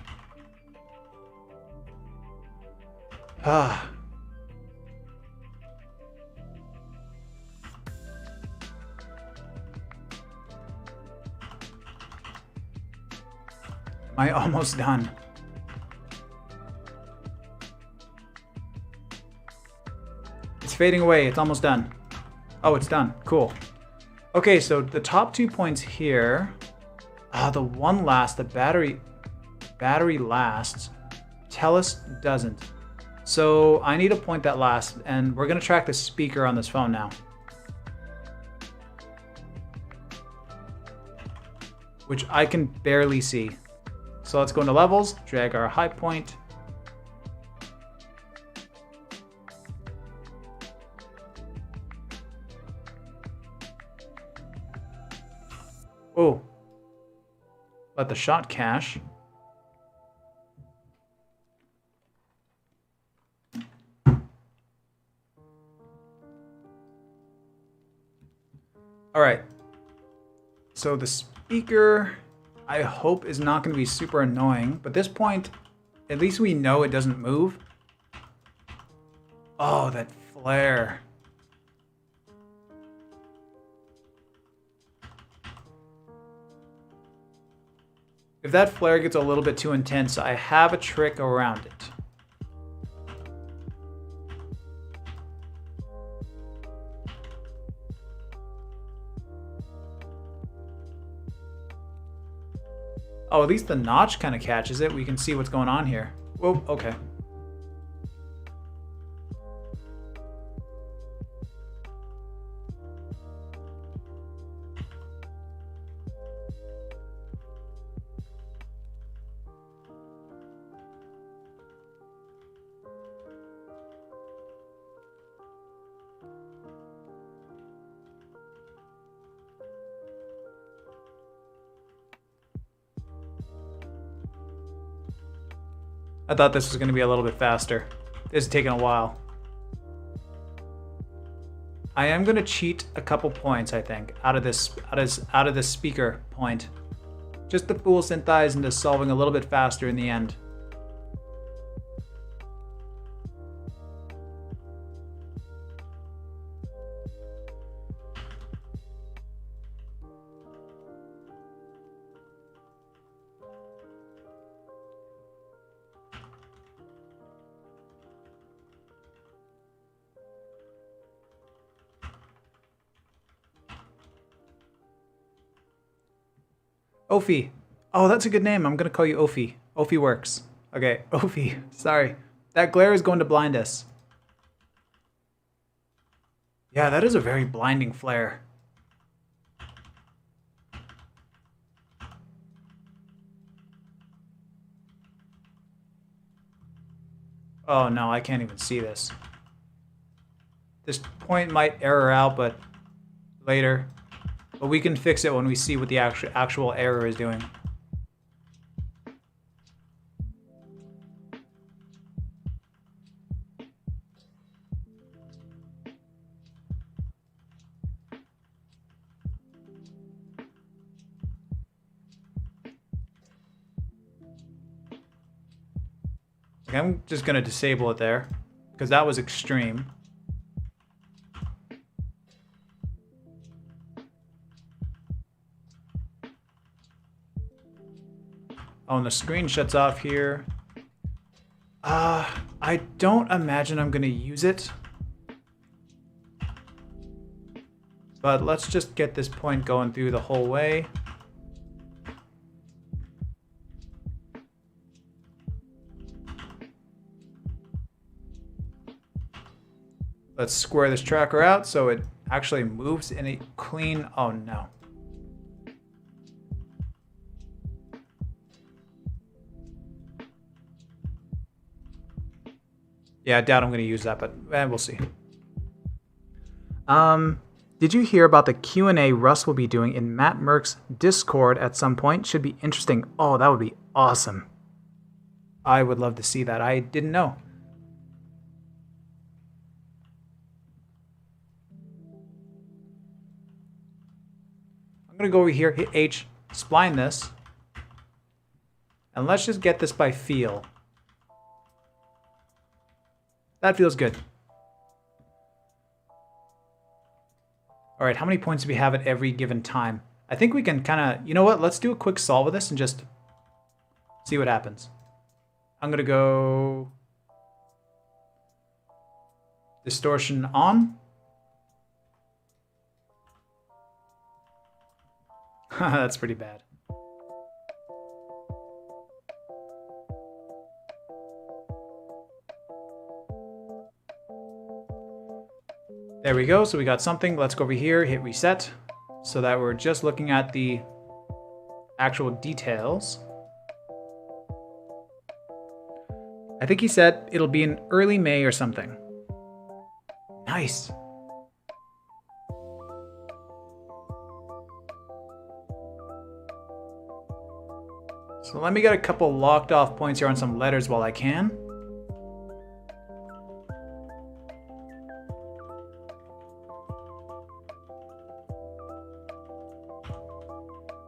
A: Ah. Am I almost done? It's fading away. It's almost done. Oh, it's done. Cool. Okay, so the top 2 points here. The one last, the battery lasts. Tellus doesn't. So I need a point that lasts, and we're gonna track the speaker on this phone now. Which I can barely see. So let's go into levels, drag our high point. Oh, let the shot cache. All right, so the speaker, I hope, is not going to be super annoying, but at this point, at least we know it doesn't move. Oh, that flare. If that flare gets a little bit too intense, I have a trick around it. Oh, at least the notch kind of catches it. We can see what's going on here. Whoa, okay. I thought this was going to be a little bit faster. This is taking a while. I am going to cheat a couple points, I think, out of this speaker point, just to fool Synthesize into solving a little bit faster in the end. Ophi. Oh, that's a good name. I'm going to call you Ophi. Ophi works. Okay, Ophi. Sorry. That glare is going to blind us. Yeah, that is a very blinding flare. Oh no, I can't even see this. This point might error out, but later. But we can fix it when we see what the actual error is doing. Okay, I'm just going to disable it there, because that was extreme. Oh, and the screen shuts off here. I don't imagine I'm going to use it. But let's just get this point going through the whole way. Let's square this tracker out so it actually moves in a clean... Oh, no. Yeah, I doubt I'm going to use that, but we'll see. Did you hear about the Q&A Russ will be doing in Matt Merck's Discord at some point? Should be interesting. Oh, that would be awesome. I would love to see that. I didn't know. I'm going to go over here, hit H, spline this. And let's just get this by feel. That feels good. All right, how many points do we have at every given time? I think we can kind of, you know what? Let's do a quick solve of this and just see what happens. I'm going to go distortion on. That's pretty bad. There we go. So we got something. Let's go over here, hit reset, so that we're just looking at the actual details. I think he said it'll be in early May or something. Nice. So let me get a couple locked off points here on some letters while I can.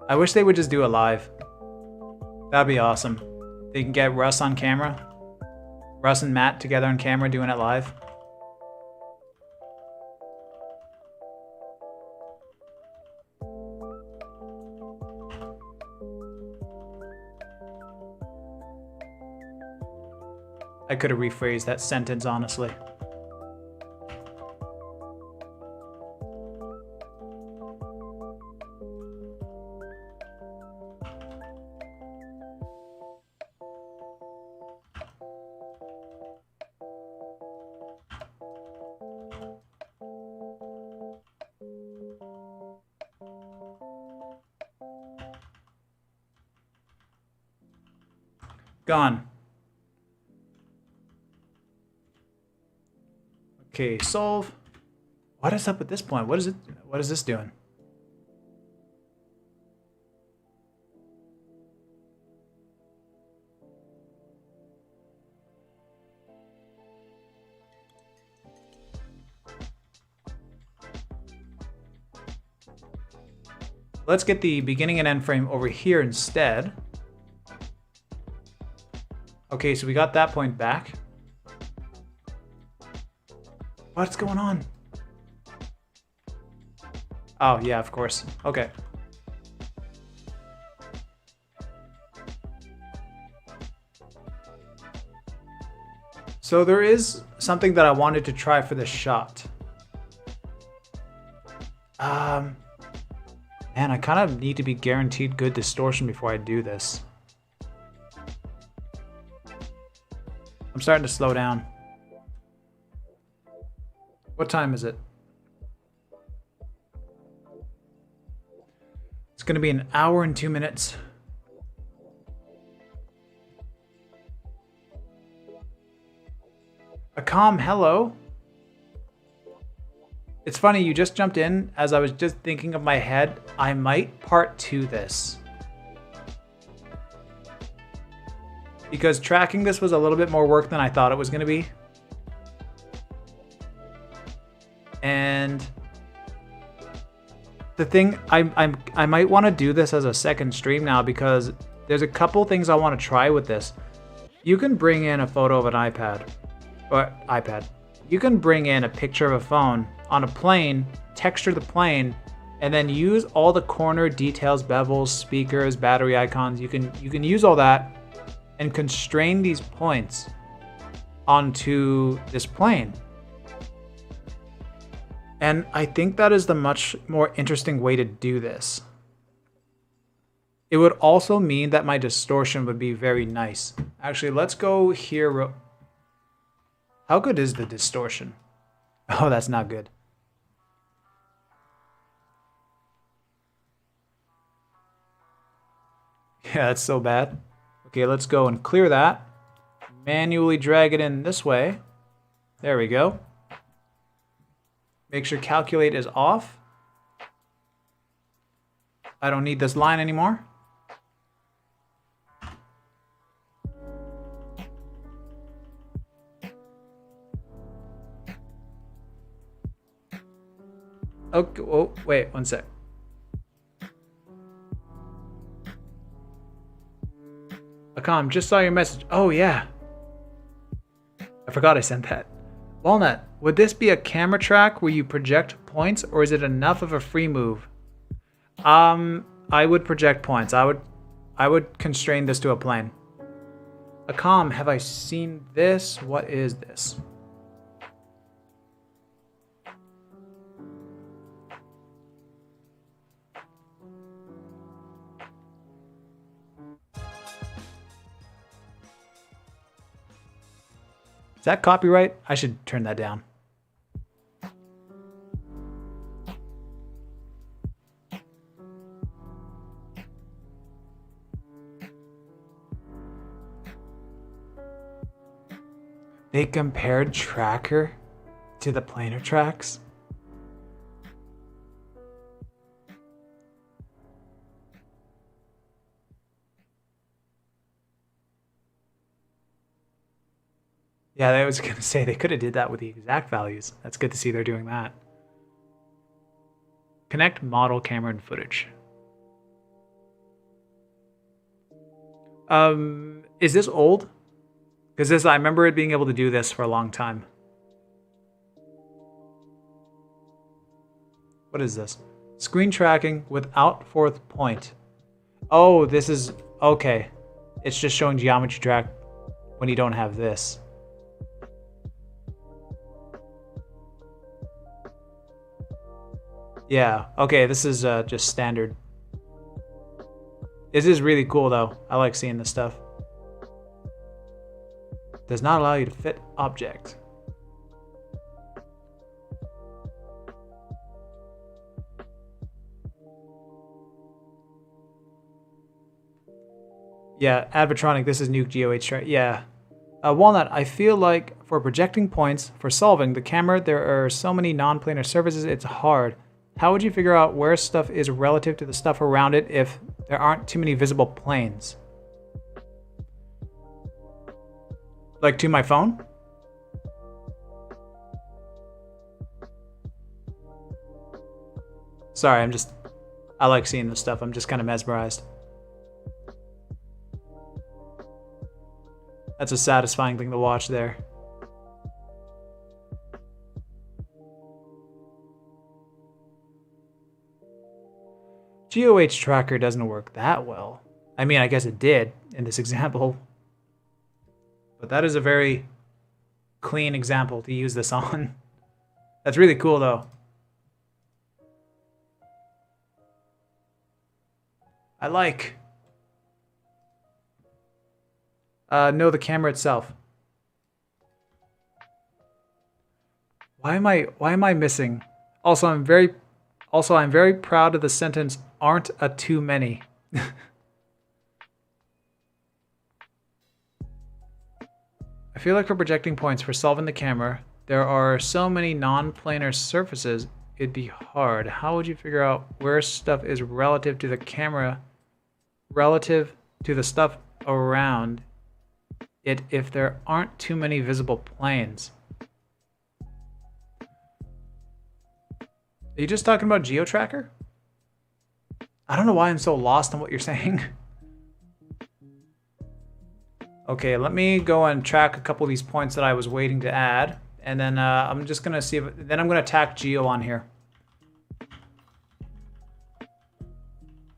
A: I wish they would just do it live. That'd be awesome. They can get Russ on camera. Russ and Matt together on camera doing it live. I could have rephrased that sentence, honestly. Gone. Okay, solve. What is up at this point? What is it? What is this doing? Let's get the beginning and end frame over here instead. Okay, so we got that point back. What's going on? Oh, yeah, of course. Okay. So there is something that I wanted to try for this shot. Man, I kind of need to be guaranteed good distortion before I do this. I'm starting to slow down. What time is it? It's going to be an hour and 2 minutes. A calm hello. It's funny, you just jumped in as I was just thinking of my head. I might part 2 this. Because tracking this was a little bit more work than I thought it was going to be. And the thing, I might want to do this as a second stream now because there's a couple things I want to try with this. You can bring in a photo of an iPad. You can bring in a picture of a phone on a plane, texture the plane, and then use all the corner details, bevels, speakers, battery icons. You can use all that and constrain these points onto this plane. And I think that is the much more interesting way to do this. It would also mean that my distortion would be very nice. Actually, let's go here. How good is the distortion? Oh, that's not good. Yeah, that's so bad. Okay, let's go and clear that. Manually drag it in this way. There we go. Make sure calculate is off. I don't need this line anymore. Okay, oh, wait, one sec. Akam, just saw your message. Oh, yeah. I forgot I sent that. Walnut, would this be a camera track where you project points, or is it enough of a free move? I would project points. I would constrain this to a plane. Akam, have I seen this? What is this? Is that copyright? I should turn that down. They compared tracker to the planar tracks. Yeah, I was gonna say they could have did that with the exact values. That's good to see they're doing that. Connect model camera and footage. Is this old? Because I remember it being able to do this for a long time. What is this? Screen tracking without fourth point. Oh, this is okay. It's just showing geometry track when you don't have this. Yeah, okay, this is just standard. This is really cool though. I like seeing this stuff. Does not allow you to fit object. Yeah, Advatronic, this is Nuke GeoH chart. Yeah. Walnut, I feel like for projecting points, for solving the camera, there are so many non-planar surfaces, it's hard. How would you figure out where stuff is relative to the stuff around it if there aren't too many visible planes? Like to my phone? Sorry, I like seeing this stuff. I'm just kind of mesmerized. That's a satisfying thing to watch there. GeoH tracker doesn't work that well. I mean, I guess it did in this example. But that is a very clean example to use this on. That's really cool though. I like. No, the camera itself. Why am I missing? Also, I'm very proud of the sentence aren't a too many. I feel like for projecting points for solving the camera, there are so many non-planar surfaces, it'd be hard. How would you figure out where stuff is relative to the camera, relative to the stuff around it if there aren't too many visible planes? Are you just talking about GeoTracker? I don't know why I'm so lost on what you're saying. Okay, let me go and track a couple of these points that I was waiting to add, and then I'm just gonna see if then I'm gonna tack Geo on here.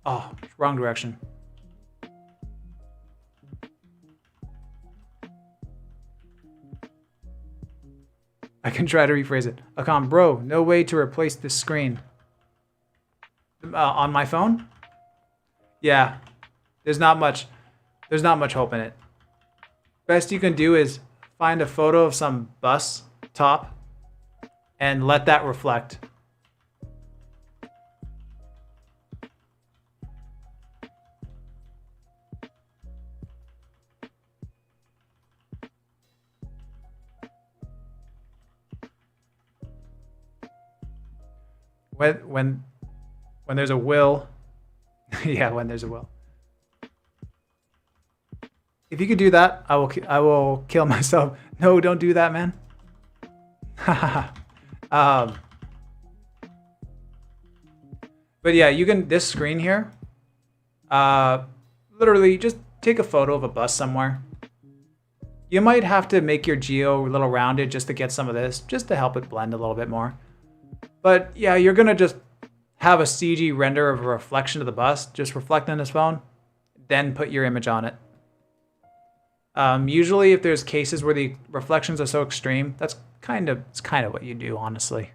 A: Oh, wrong direction. I can try to rephrase it. Akam, bro, no way to replace this screen. On my phone? Yeah, there's not much hope in it. Best you can do is find a photo of some bus top and let that reflect. When there's a will, Yeah, when there's a will. If you could do that, I will kill myself. No, don't do that, man. But yeah, you can, this screen here, literally just take a photo of a bus somewhere. You might have to make your geo a little rounded just to get some of this, just to help it blend a little bit more. But yeah, you're gonna just have a CG render of a reflection of the bus, just reflect on this phone, then put your image on it. Usually if there's cases where the reflections are so extreme, it's kind of what you do, honestly.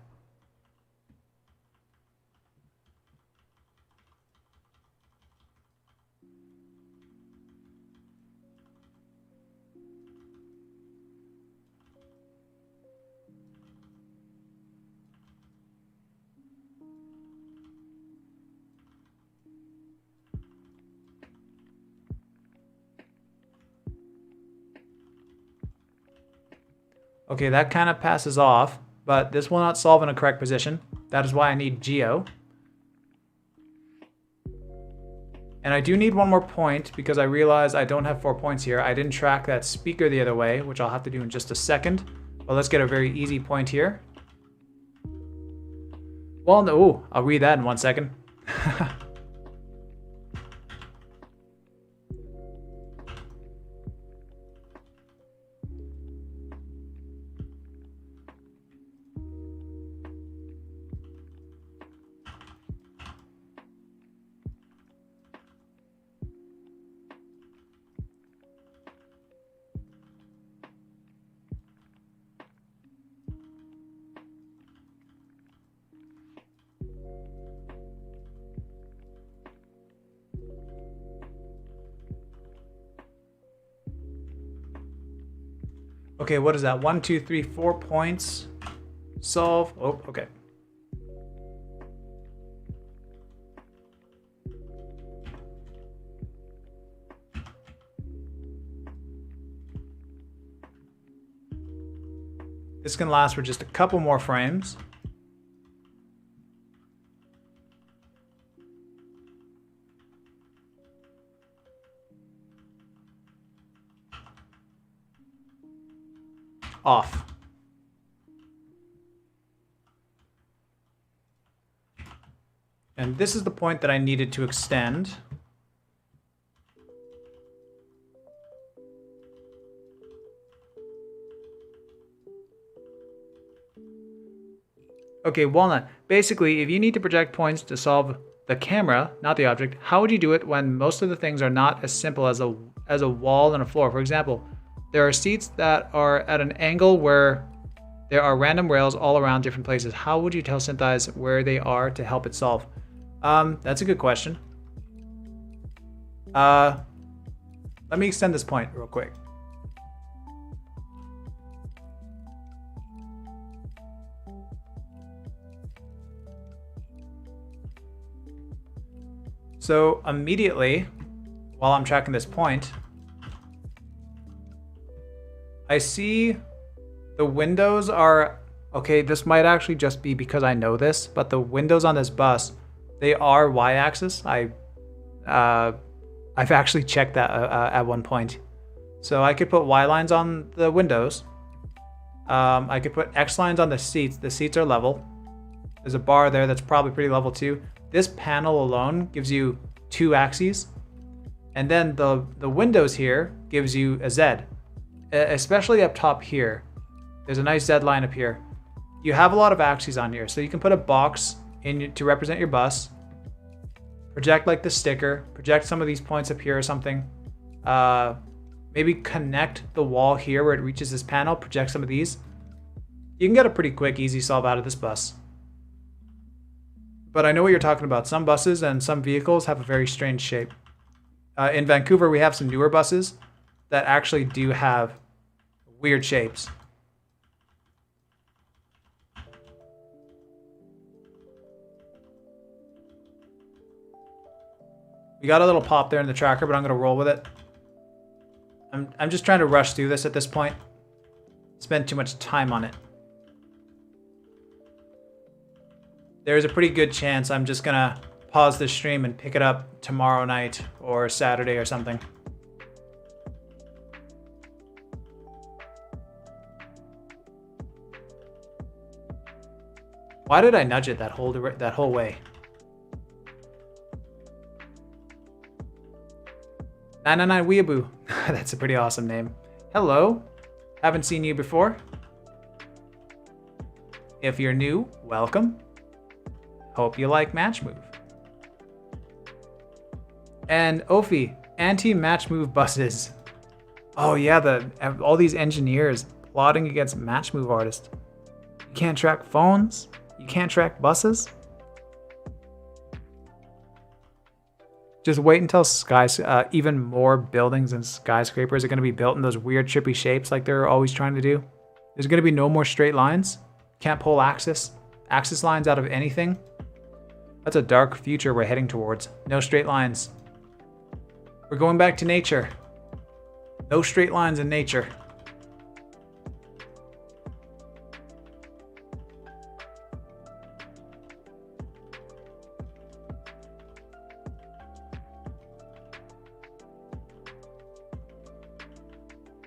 A: Okay, that kind of passes off, but this will not solve in a correct position. That is why I need geo. And I do need one more point because I realize I don't have 4 points here. I didn't track that speaker the other way, which I'll have to do in just a second. But let's get a very easy point here. Well, no, ooh, I'll read that in 1 second. Okay, what is that? 1, 2, 3, 4 points. Solve. Oh, okay. This can last for just a couple more frames. Off. And this is the point that I needed to extend. Okay, Walnut. Basically, if you need to project points to solve the camera, not the object, how would you do it when most of the things are not as simple as a wall and a floor? For example, there are seats that are at an angle where there are random rails all around different places. How would you tell Synthesize where they are to help it solve? That's a good question. Let me extend this point real quick. So immediately, while I'm tracking this point, I see the windows are, okay, this might actually just be because I know this, but the windows on this bus, they are y-axis. I've actually checked that at one point. So I could put Y lines on the windows. I could put X lines on the seats. The seats are level. There's a bar there that's probably pretty level too. This panel alone gives you 2 axes. And then the windows here gives you a Z. Especially up top here. There's a nice Z line up here. You have a lot of axes on here. So you can put a box in to represent your bus. Project like the sticker. Project some of these points up here or something. Maybe connect the wall here where it reaches this panel. Project some of these. You can get a pretty quick, easy solve out of this bus. But I know what you're talking about. Some buses and some vehicles have a very strange shape. In Vancouver, we have some newer buses that actually do have weird shapes. We got a little pop there in the tracker, but I'm going to roll with it. I'm just trying to rush through this at this point. Spend too much time on it. There's a pretty good chance I'm just going to pause this stream and pick it up tomorrow night or Saturday or something. Why did I nudge it that whole way? 999 Weeaboo. That's a pretty awesome name. Hello. Haven't seen you before. If you're new, welcome. Hope you like Match Move. And Ophi, anti-Match Move buses. Oh yeah, all these engineers plotting against Match Move artists. You can't track phones. You can't track buses. Just wait until even more buildings and skyscrapers are going to be built in those weird trippy shapes like they're always trying to do. There's going to be no more straight lines. Can't pull axis lines out of anything. That's a dark future we're heading towards. No straight lines. We're going back to nature. No straight lines in nature.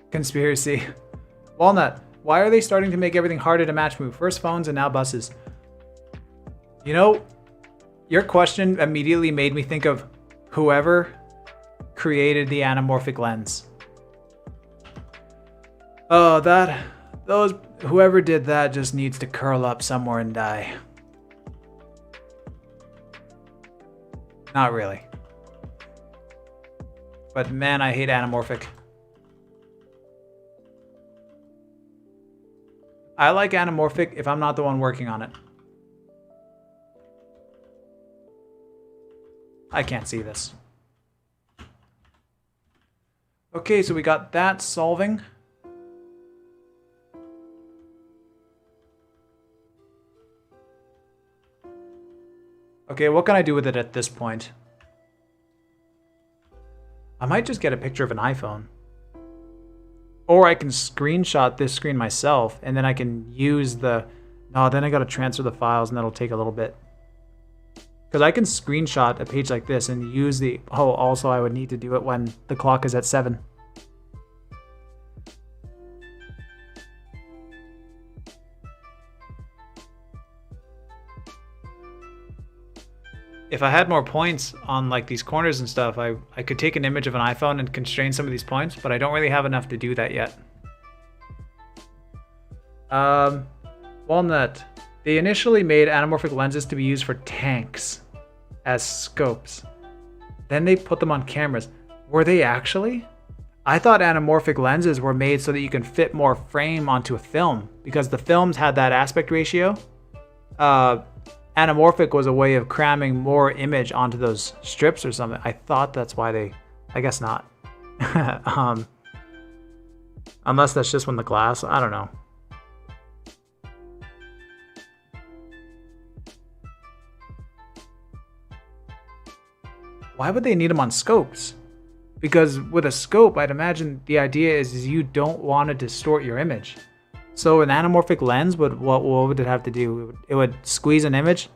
A: Conspiracy. Walnut, why are they starting to make everything harder to match move? First phones and now buses. You know, your question immediately made me think of whoever created the anamorphic lens. Oh, whoever did that just needs to curl up somewhere and die. Not really. But man, I hate anamorphic. I like anamorphic if I'm not the one working on it. I can't see this. Okay, so we got that solving. Okay, what can I do with it at this point? I might just get a picture of an iPhone. Or I can screenshot this screen myself, and then I can use the... No, then I gotta transfer the files, and that'll take a little bit. Because I can screenshot a page like this and use the... Oh, also I would need to do it when the clock is at 7. If I had more points on like these corners and stuff, I could take an image of an iPhone and constrain some of these points, but I don't really have enough to do that yet. Walnut. They initially made anamorphic lenses to be used for tanks as scopes. Then they put them on cameras. Were they actually? I thought anamorphic lenses were made so that you can fit more frame onto a film because the films had that aspect ratio. Anamorphic was a way of cramming more image onto those strips or something. I thought that's why they... I guess not. Unless that's just when the glass... I don't know. Why would they need them on scopes? Because with a scope, I'd imagine the idea is you don't want to distort your image. So an anamorphic lens, what would it have to do? It would squeeze an image,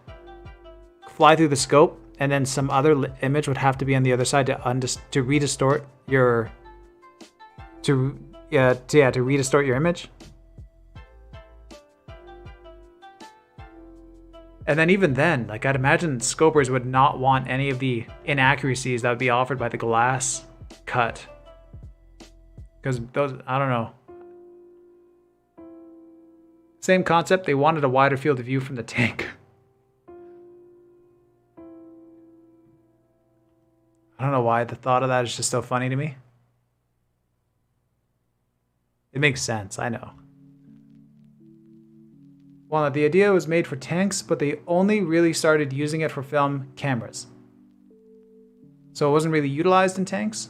A: fly through the scope, and then some other image would have to be on the other side to redistort your redistort your image. And then even then, like I'd imagine scopers would not want any of the inaccuracies that would be offered by the glass cut. Because those, I don't know. Same concept, they wanted a wider field of view from the tank. I don't know why the thought of that is just so funny to me. It makes sense, I know. Well, the idea was made for tanks, but they only really started using it for film cameras. So it wasn't really utilized in tanks?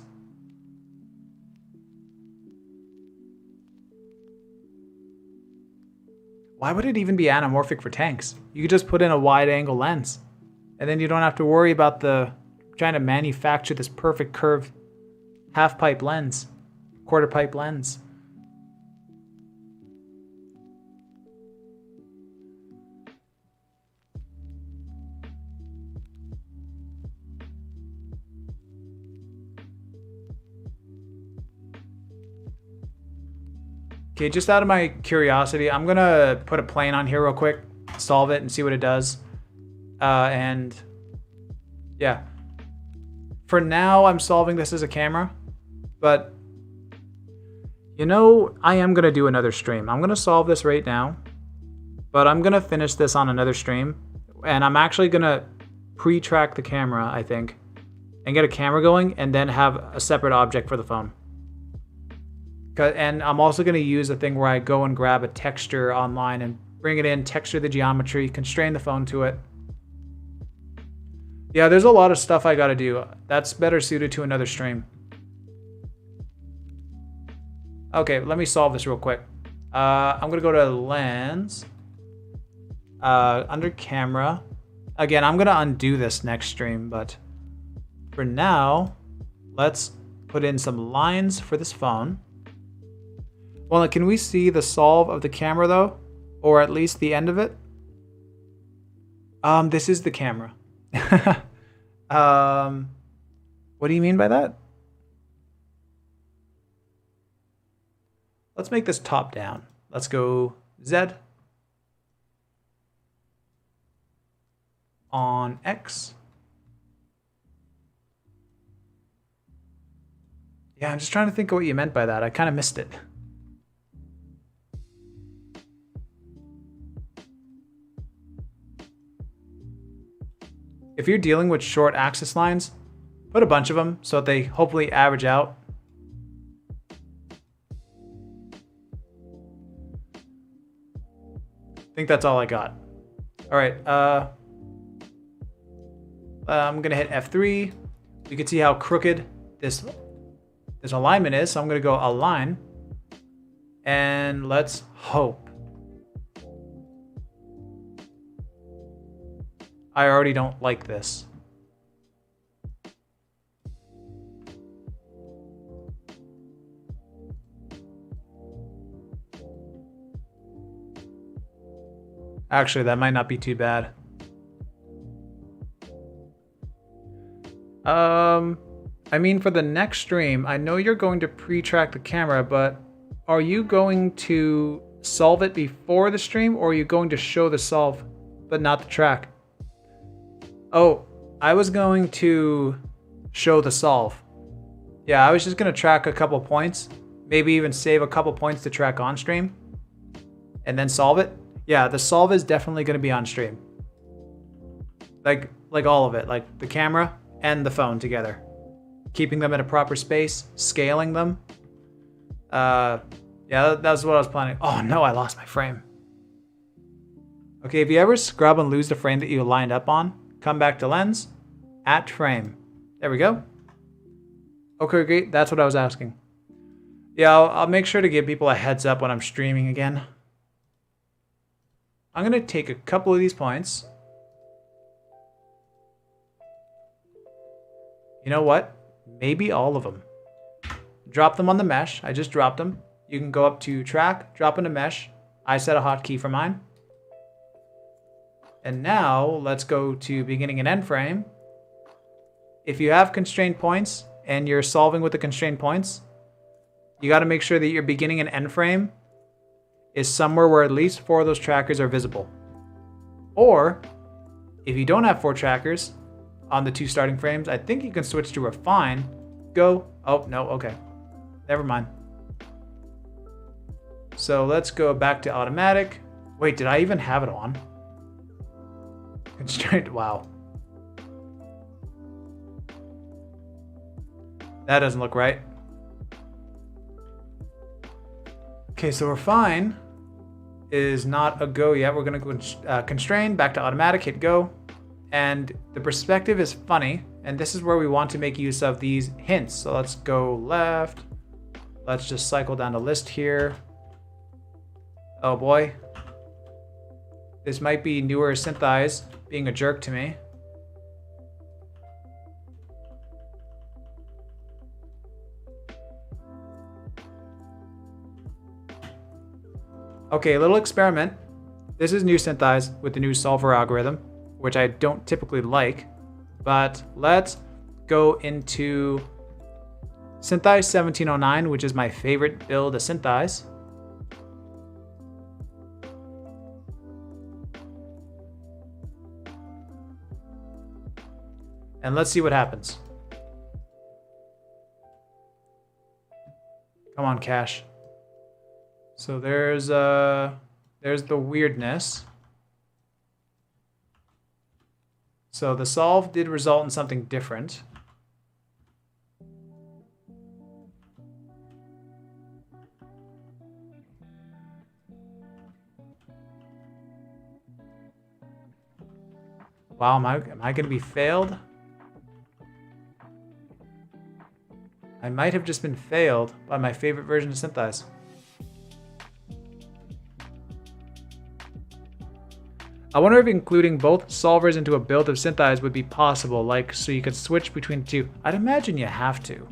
A: Why would it even be anamorphic for tanks? You could just put in a wide angle lens. And then you don't have to worry about trying to manufacture this perfect curved half pipe lens, quarter pipe lens. Okay, just out of my curiosity, I'm gonna put a plane on here real quick, solve it, and see what it does. And yeah, for now, I'm solving this as a camera, but you know, I am gonna do another stream. I'm gonna solve this right now, but I'm gonna finish this on another stream, and I'm actually gonna pre-track the camera, I think, and get a camera going, and then have a separate object for the phone. And I'm also going to use a thing where I go and grab a texture online and bring it in, texture the geometry, constrain the phone to it. Yeah, there's a lot of stuff I got to do. That's better suited to another stream. Okay, let me solve this real quick. I'm going to go to lens, under camera. Again, I'm going to undo this next stream, but for now, let's put in some lines for this phone. Well, can we see the solve of the camera though? Or at least the end of it? This is the camera. What do you mean by that? Let's make this top down. Let's go Z. On X. Yeah, I'm just trying to think of what you meant by that. I kind of missed it. If you're dealing with short axis lines, put a bunch of them so that they hopefully average out. I think that's all I got. All right, I'm gonna hit F3. You can see how crooked this alignment is, so I'm gonna go align, and let's hope. I already don't like this. Actually, that might not be too bad. I mean, for the next stream, I know you're going to pre-track the camera, but are you going to solve it before the stream, or are you going to show the solve but not the track? Oh, I was going to show the solve. Yeah, I was just going to track a couple points, maybe even save a couple points to track on stream, and then solve it. Yeah, the solve is definitely going to be on stream. Like all of it, like the camera and the phone together. Keeping them in a proper space, scaling them. Yeah, that's what I was planning. Oh no, I lost my frame. Okay, if you ever scrub and lose the frame that you lined up on, come back to lens, at frame. There we go. Okay, great. That's what I was asking. Yeah, I'll make sure to give people a heads up when I'm streaming again. I'm going to take a couple of these points. You know what? Maybe all of them. Drop them on the mesh. I just dropped them. You can go up to track, drop into mesh. I set a hotkey for mine. And now let's go to beginning and end frame. If you have constrained points and you're solving with the constrained points, you got to make sure that your beginning and end frame is somewhere where at least 4 of those trackers are visible. Or if you don't have 4 trackers on the 2 starting frames, I think you can switch to refine. Go. Oh, no. Okay. Never mind. So let's go back to automatic. Wait, did I even have it on? Constraint. Wow. That doesn't look right. Okay, so refine is not a go yet. We're going to go constrain, back to automatic, hit go. And the perspective is funny. And this is where we want to make use of these hints. So let's go left. Let's just cycle down the list here. Oh boy. This might be newer Synthize being a jerk to me. Okay, a little experiment. This is new Synthize with the new solver algorithm, which I don't typically like, but let's go into Synthize 1709, which is my favorite build of Synthize. And let's see what happens. Come on, Cash. So there's the weirdness. So the solve did result in something different. Wow, am I gonna be failed? I might have just been failed by my favorite version of Synthesize. I wonder if including both solvers into a build of Synthesize would be possible, like so you could switch between the two. I'd imagine you have to.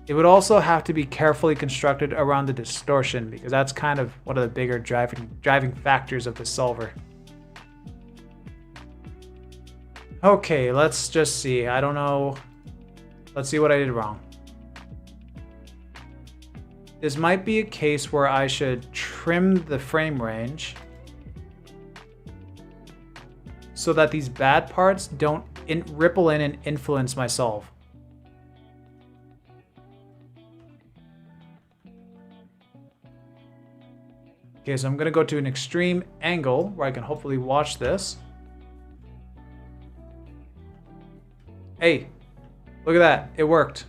A: It would also have to be carefully constructed around the distortion, because that's kind of one of the bigger driving factors of the solver. Okay, let's just see. I don't know. Let's see what I did wrong. This might be a case where I should trim the frame range so that these bad parts don't ripple in and influence my solve. Okay, so I'm gonna go to an extreme angle where I can hopefully watch this. Hey, look at that, it worked.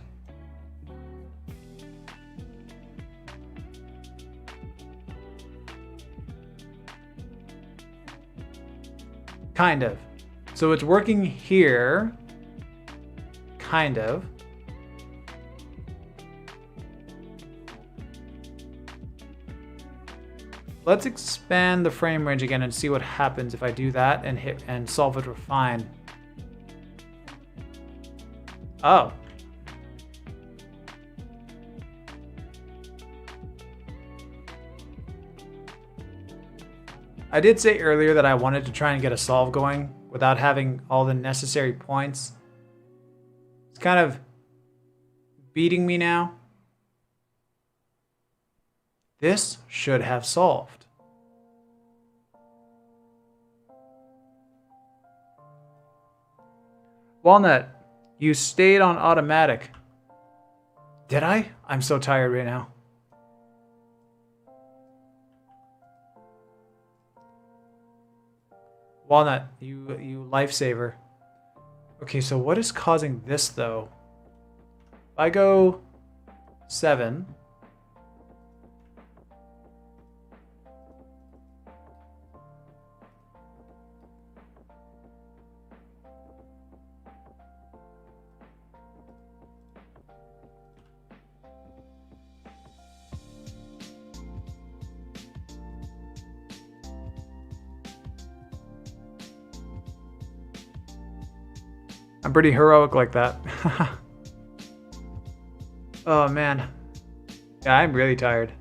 A: Kind of. So it's working here, kind of. Let's expand the frame range again and see what happens if I do that and hit and solve it refine. Oh. I did say earlier that I wanted to try and get a solve going without having all the necessary points. It's kind of beating me now. This should have solved. Walnut, you stayed on automatic. Did I? I'm so tired right now. Walnut, you lifesaver. Okay, so what is causing this though? If I go 7. I'm pretty heroic like that. Oh man. Yeah, I'm really tired.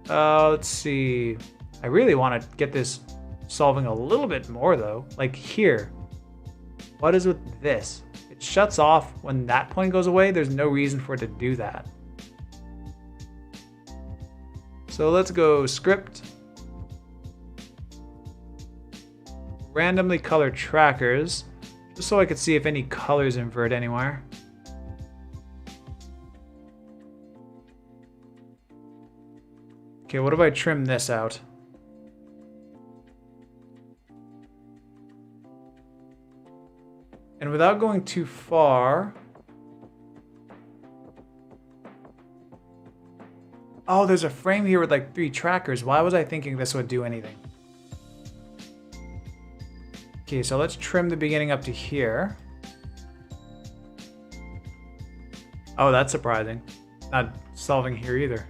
A: Let's see. I really want to get this solving a little bit more though. Like here. What is with this? It shuts off when that point goes away. There's no reason for it to do that. So let's go script. Randomly color trackers. Just so I could see if any colors invert anywhere. Okay, what if I trim this out? And without going too far... Oh, there's a frame here with like 3 trackers. Why was I thinking this would do anything? Okay, so let's trim the beginning up to here. Oh, that's surprising. Not solving here either.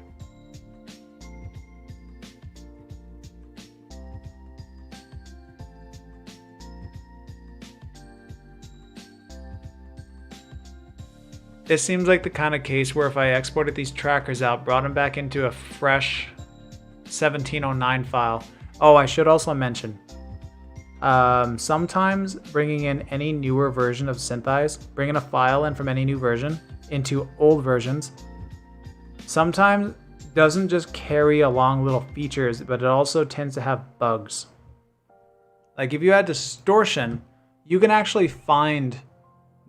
A: This seems like the kind of case where if I exported these trackers out, brought them back into a fresh 1709 file. Oh, I should also mention, sometimes bringing in any newer version of Synthesize, bringing a file in from any new version into old versions, sometimes doesn't just carry along little features, but it also tends to have bugs. Like if you add distortion, you can actually find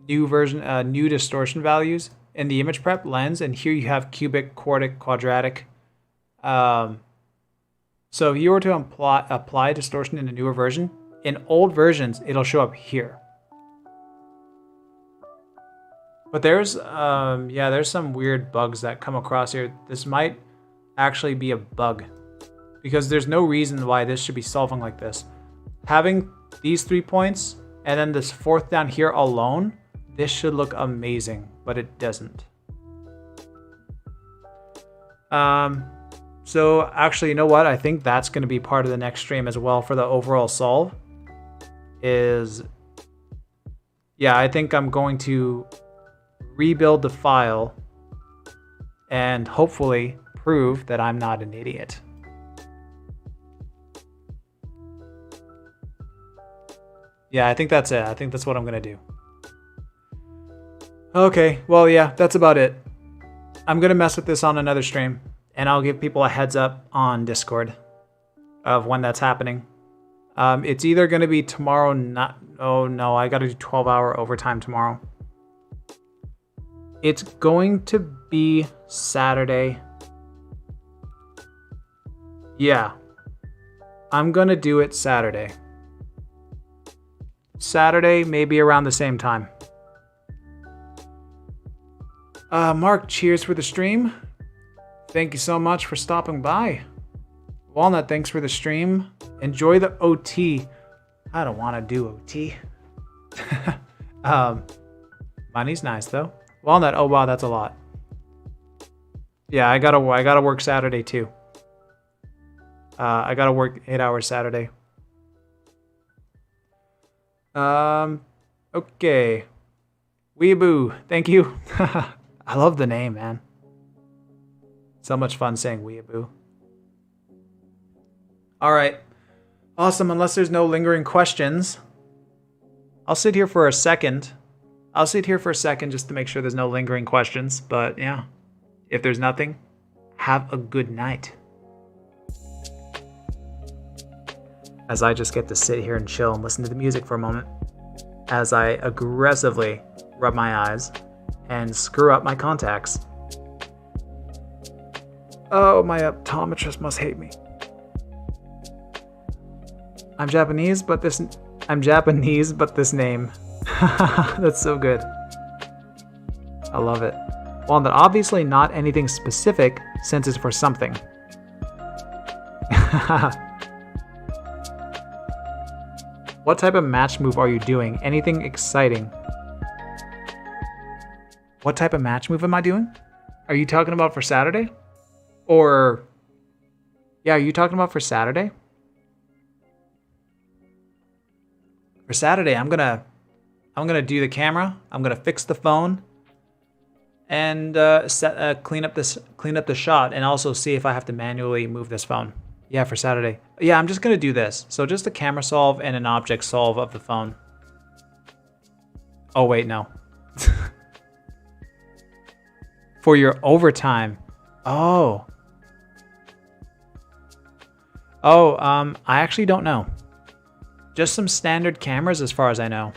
A: new distortion values in the image prep lens, and here you have cubic, quartic, quadratic. So if you were to apply distortion in a newer version, in old versions, it'll show up here. But there's some weird bugs that come across here. This might actually be a bug because there's no reason why this should be solving like this. Having these 3 points and then this fourth down here alone, this should look amazing, but it doesn't. So actually, you know what? I think that's going to be part of the next stream as well for the overall solve. I think I'm going to rebuild the file and hopefully prove that I'm not an idiot. Yeah, I think that's it. I think that's what I'm going to do. Okay, well, yeah, that's about it. I'm going to mess with this on another stream, and I'll give people a heads up on Discord of when that's happening. It's either going to be tomorrow, I got to do 12-hour overtime tomorrow. It's going to be Saturday. Yeah, I'm going to do it Saturday. Saturday, maybe around the same time. Mark, cheers for the stream. Thank you so much for stopping by. Walnut, thanks for the stream. Enjoy the OT. I don't want to do OT. Money's nice though. Walnut, oh wow, that's a lot. Yeah, I gotta work Saturday too. I gotta work 8 hours Saturday. Okay. Weeaboo, thank you. I love the name, man. So much fun saying weeaboo. All right. Awesome. Unless there's no lingering questions, I'll sit here for a second. Just to make sure there's no lingering questions. But yeah, if there's nothing, have a good night. As I just get to sit here and chill and listen to the music for a moment, as I aggressively rub my eyes and screw up my contacts. Oh, my optometrist must hate me. I'm Japanese, but this name. That's so good. I love it. Well, that obviously not anything specific since it's for something. What type of match move are you doing? Anything exciting? What type of match move am I doing? Are you talking about for Saturday? Or, yeah, are you talking about for Saturday? For Saturday, I'm gonna do the camera. I'm gonna fix the phone, and clean up the shot, and also see if I have to manually move this phone. Yeah, for Saturday. Yeah, I'm just gonna do this. So just a camera solve and an object solve of the phone. Oh wait, no. For your overtime. Oh. I actually don't know. Just some standard cameras as far as I know.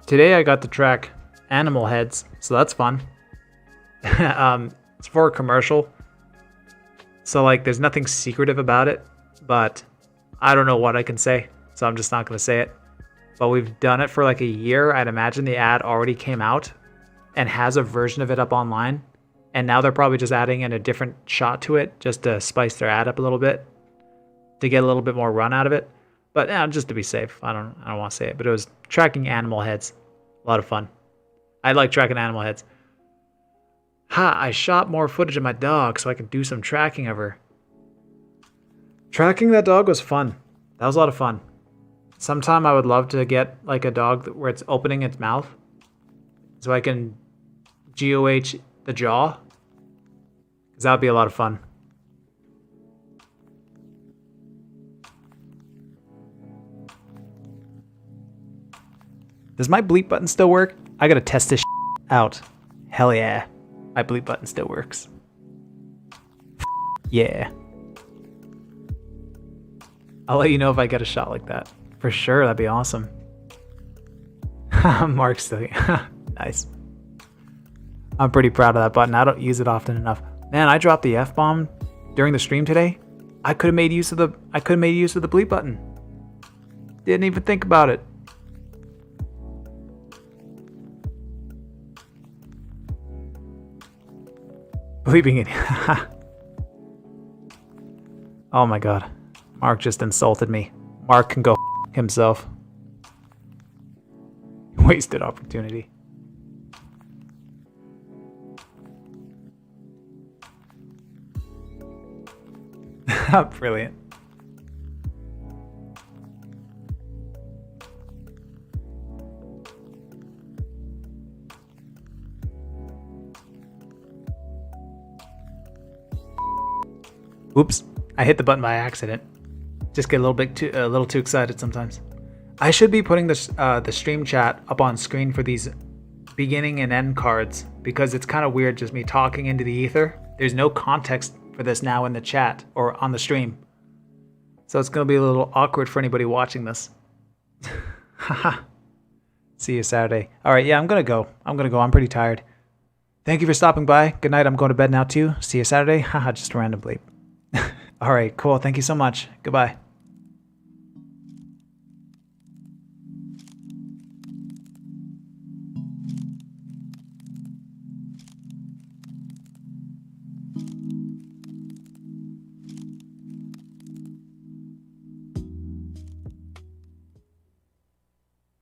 A: Today I got to track animal heads, so that's fun. It's for a commercial. So like there's nothing secretive about it, but I don't know what I can say, so I'm just not going to say it. But we've done it for like a year. I'd imagine the ad already came out and has a version of it up online. And now they're probably just adding in a different shot to it just to spice their ad up a little bit, to get a little bit more run out of it. But just to be safe, I don't want to say it, but it was tracking animal heads. A lot of fun. I like tracking animal heads. I shot more footage of my dog so I could do some tracking of her. Tracking that dog was fun. That was a lot of fun. Sometime I would love to get like a dog where it's opening its mouth so I can GOH the jaw, because that would be a lot of fun. Does my bleep button still work? I gotta test this out. Hell yeah. My bleep button still works. Yeah. I'll let you know if I get a shot like that. For sure, that'd be awesome. Mark's still nice. I'm pretty proud of that button. I don't use it often enough. Man, I dropped the F-bomb during the stream today. I could have made use of the bleep button. Didn't even think about it. Bleeping it. Oh my god. Mark just insulted me. Mark can go himself. Wasted opportunity. Brilliant. Oops, I hit the button by accident. Just get a little too excited sometimes. I should be putting this the stream chat up on screen for these beginning and end cards because it's kind of weird just me talking into the ether. There's no context for this now in the chat or on the stream. So it's going to be a little awkward for anybody watching this. Haha. See you Saturday. All right, yeah, I'm going to go. I'm pretty tired. Thank you for stopping by. Good night. I'm going to bed now too. See you Saturday. Haha, just a random bleep. All right, cool. Thank you so much. Goodbye.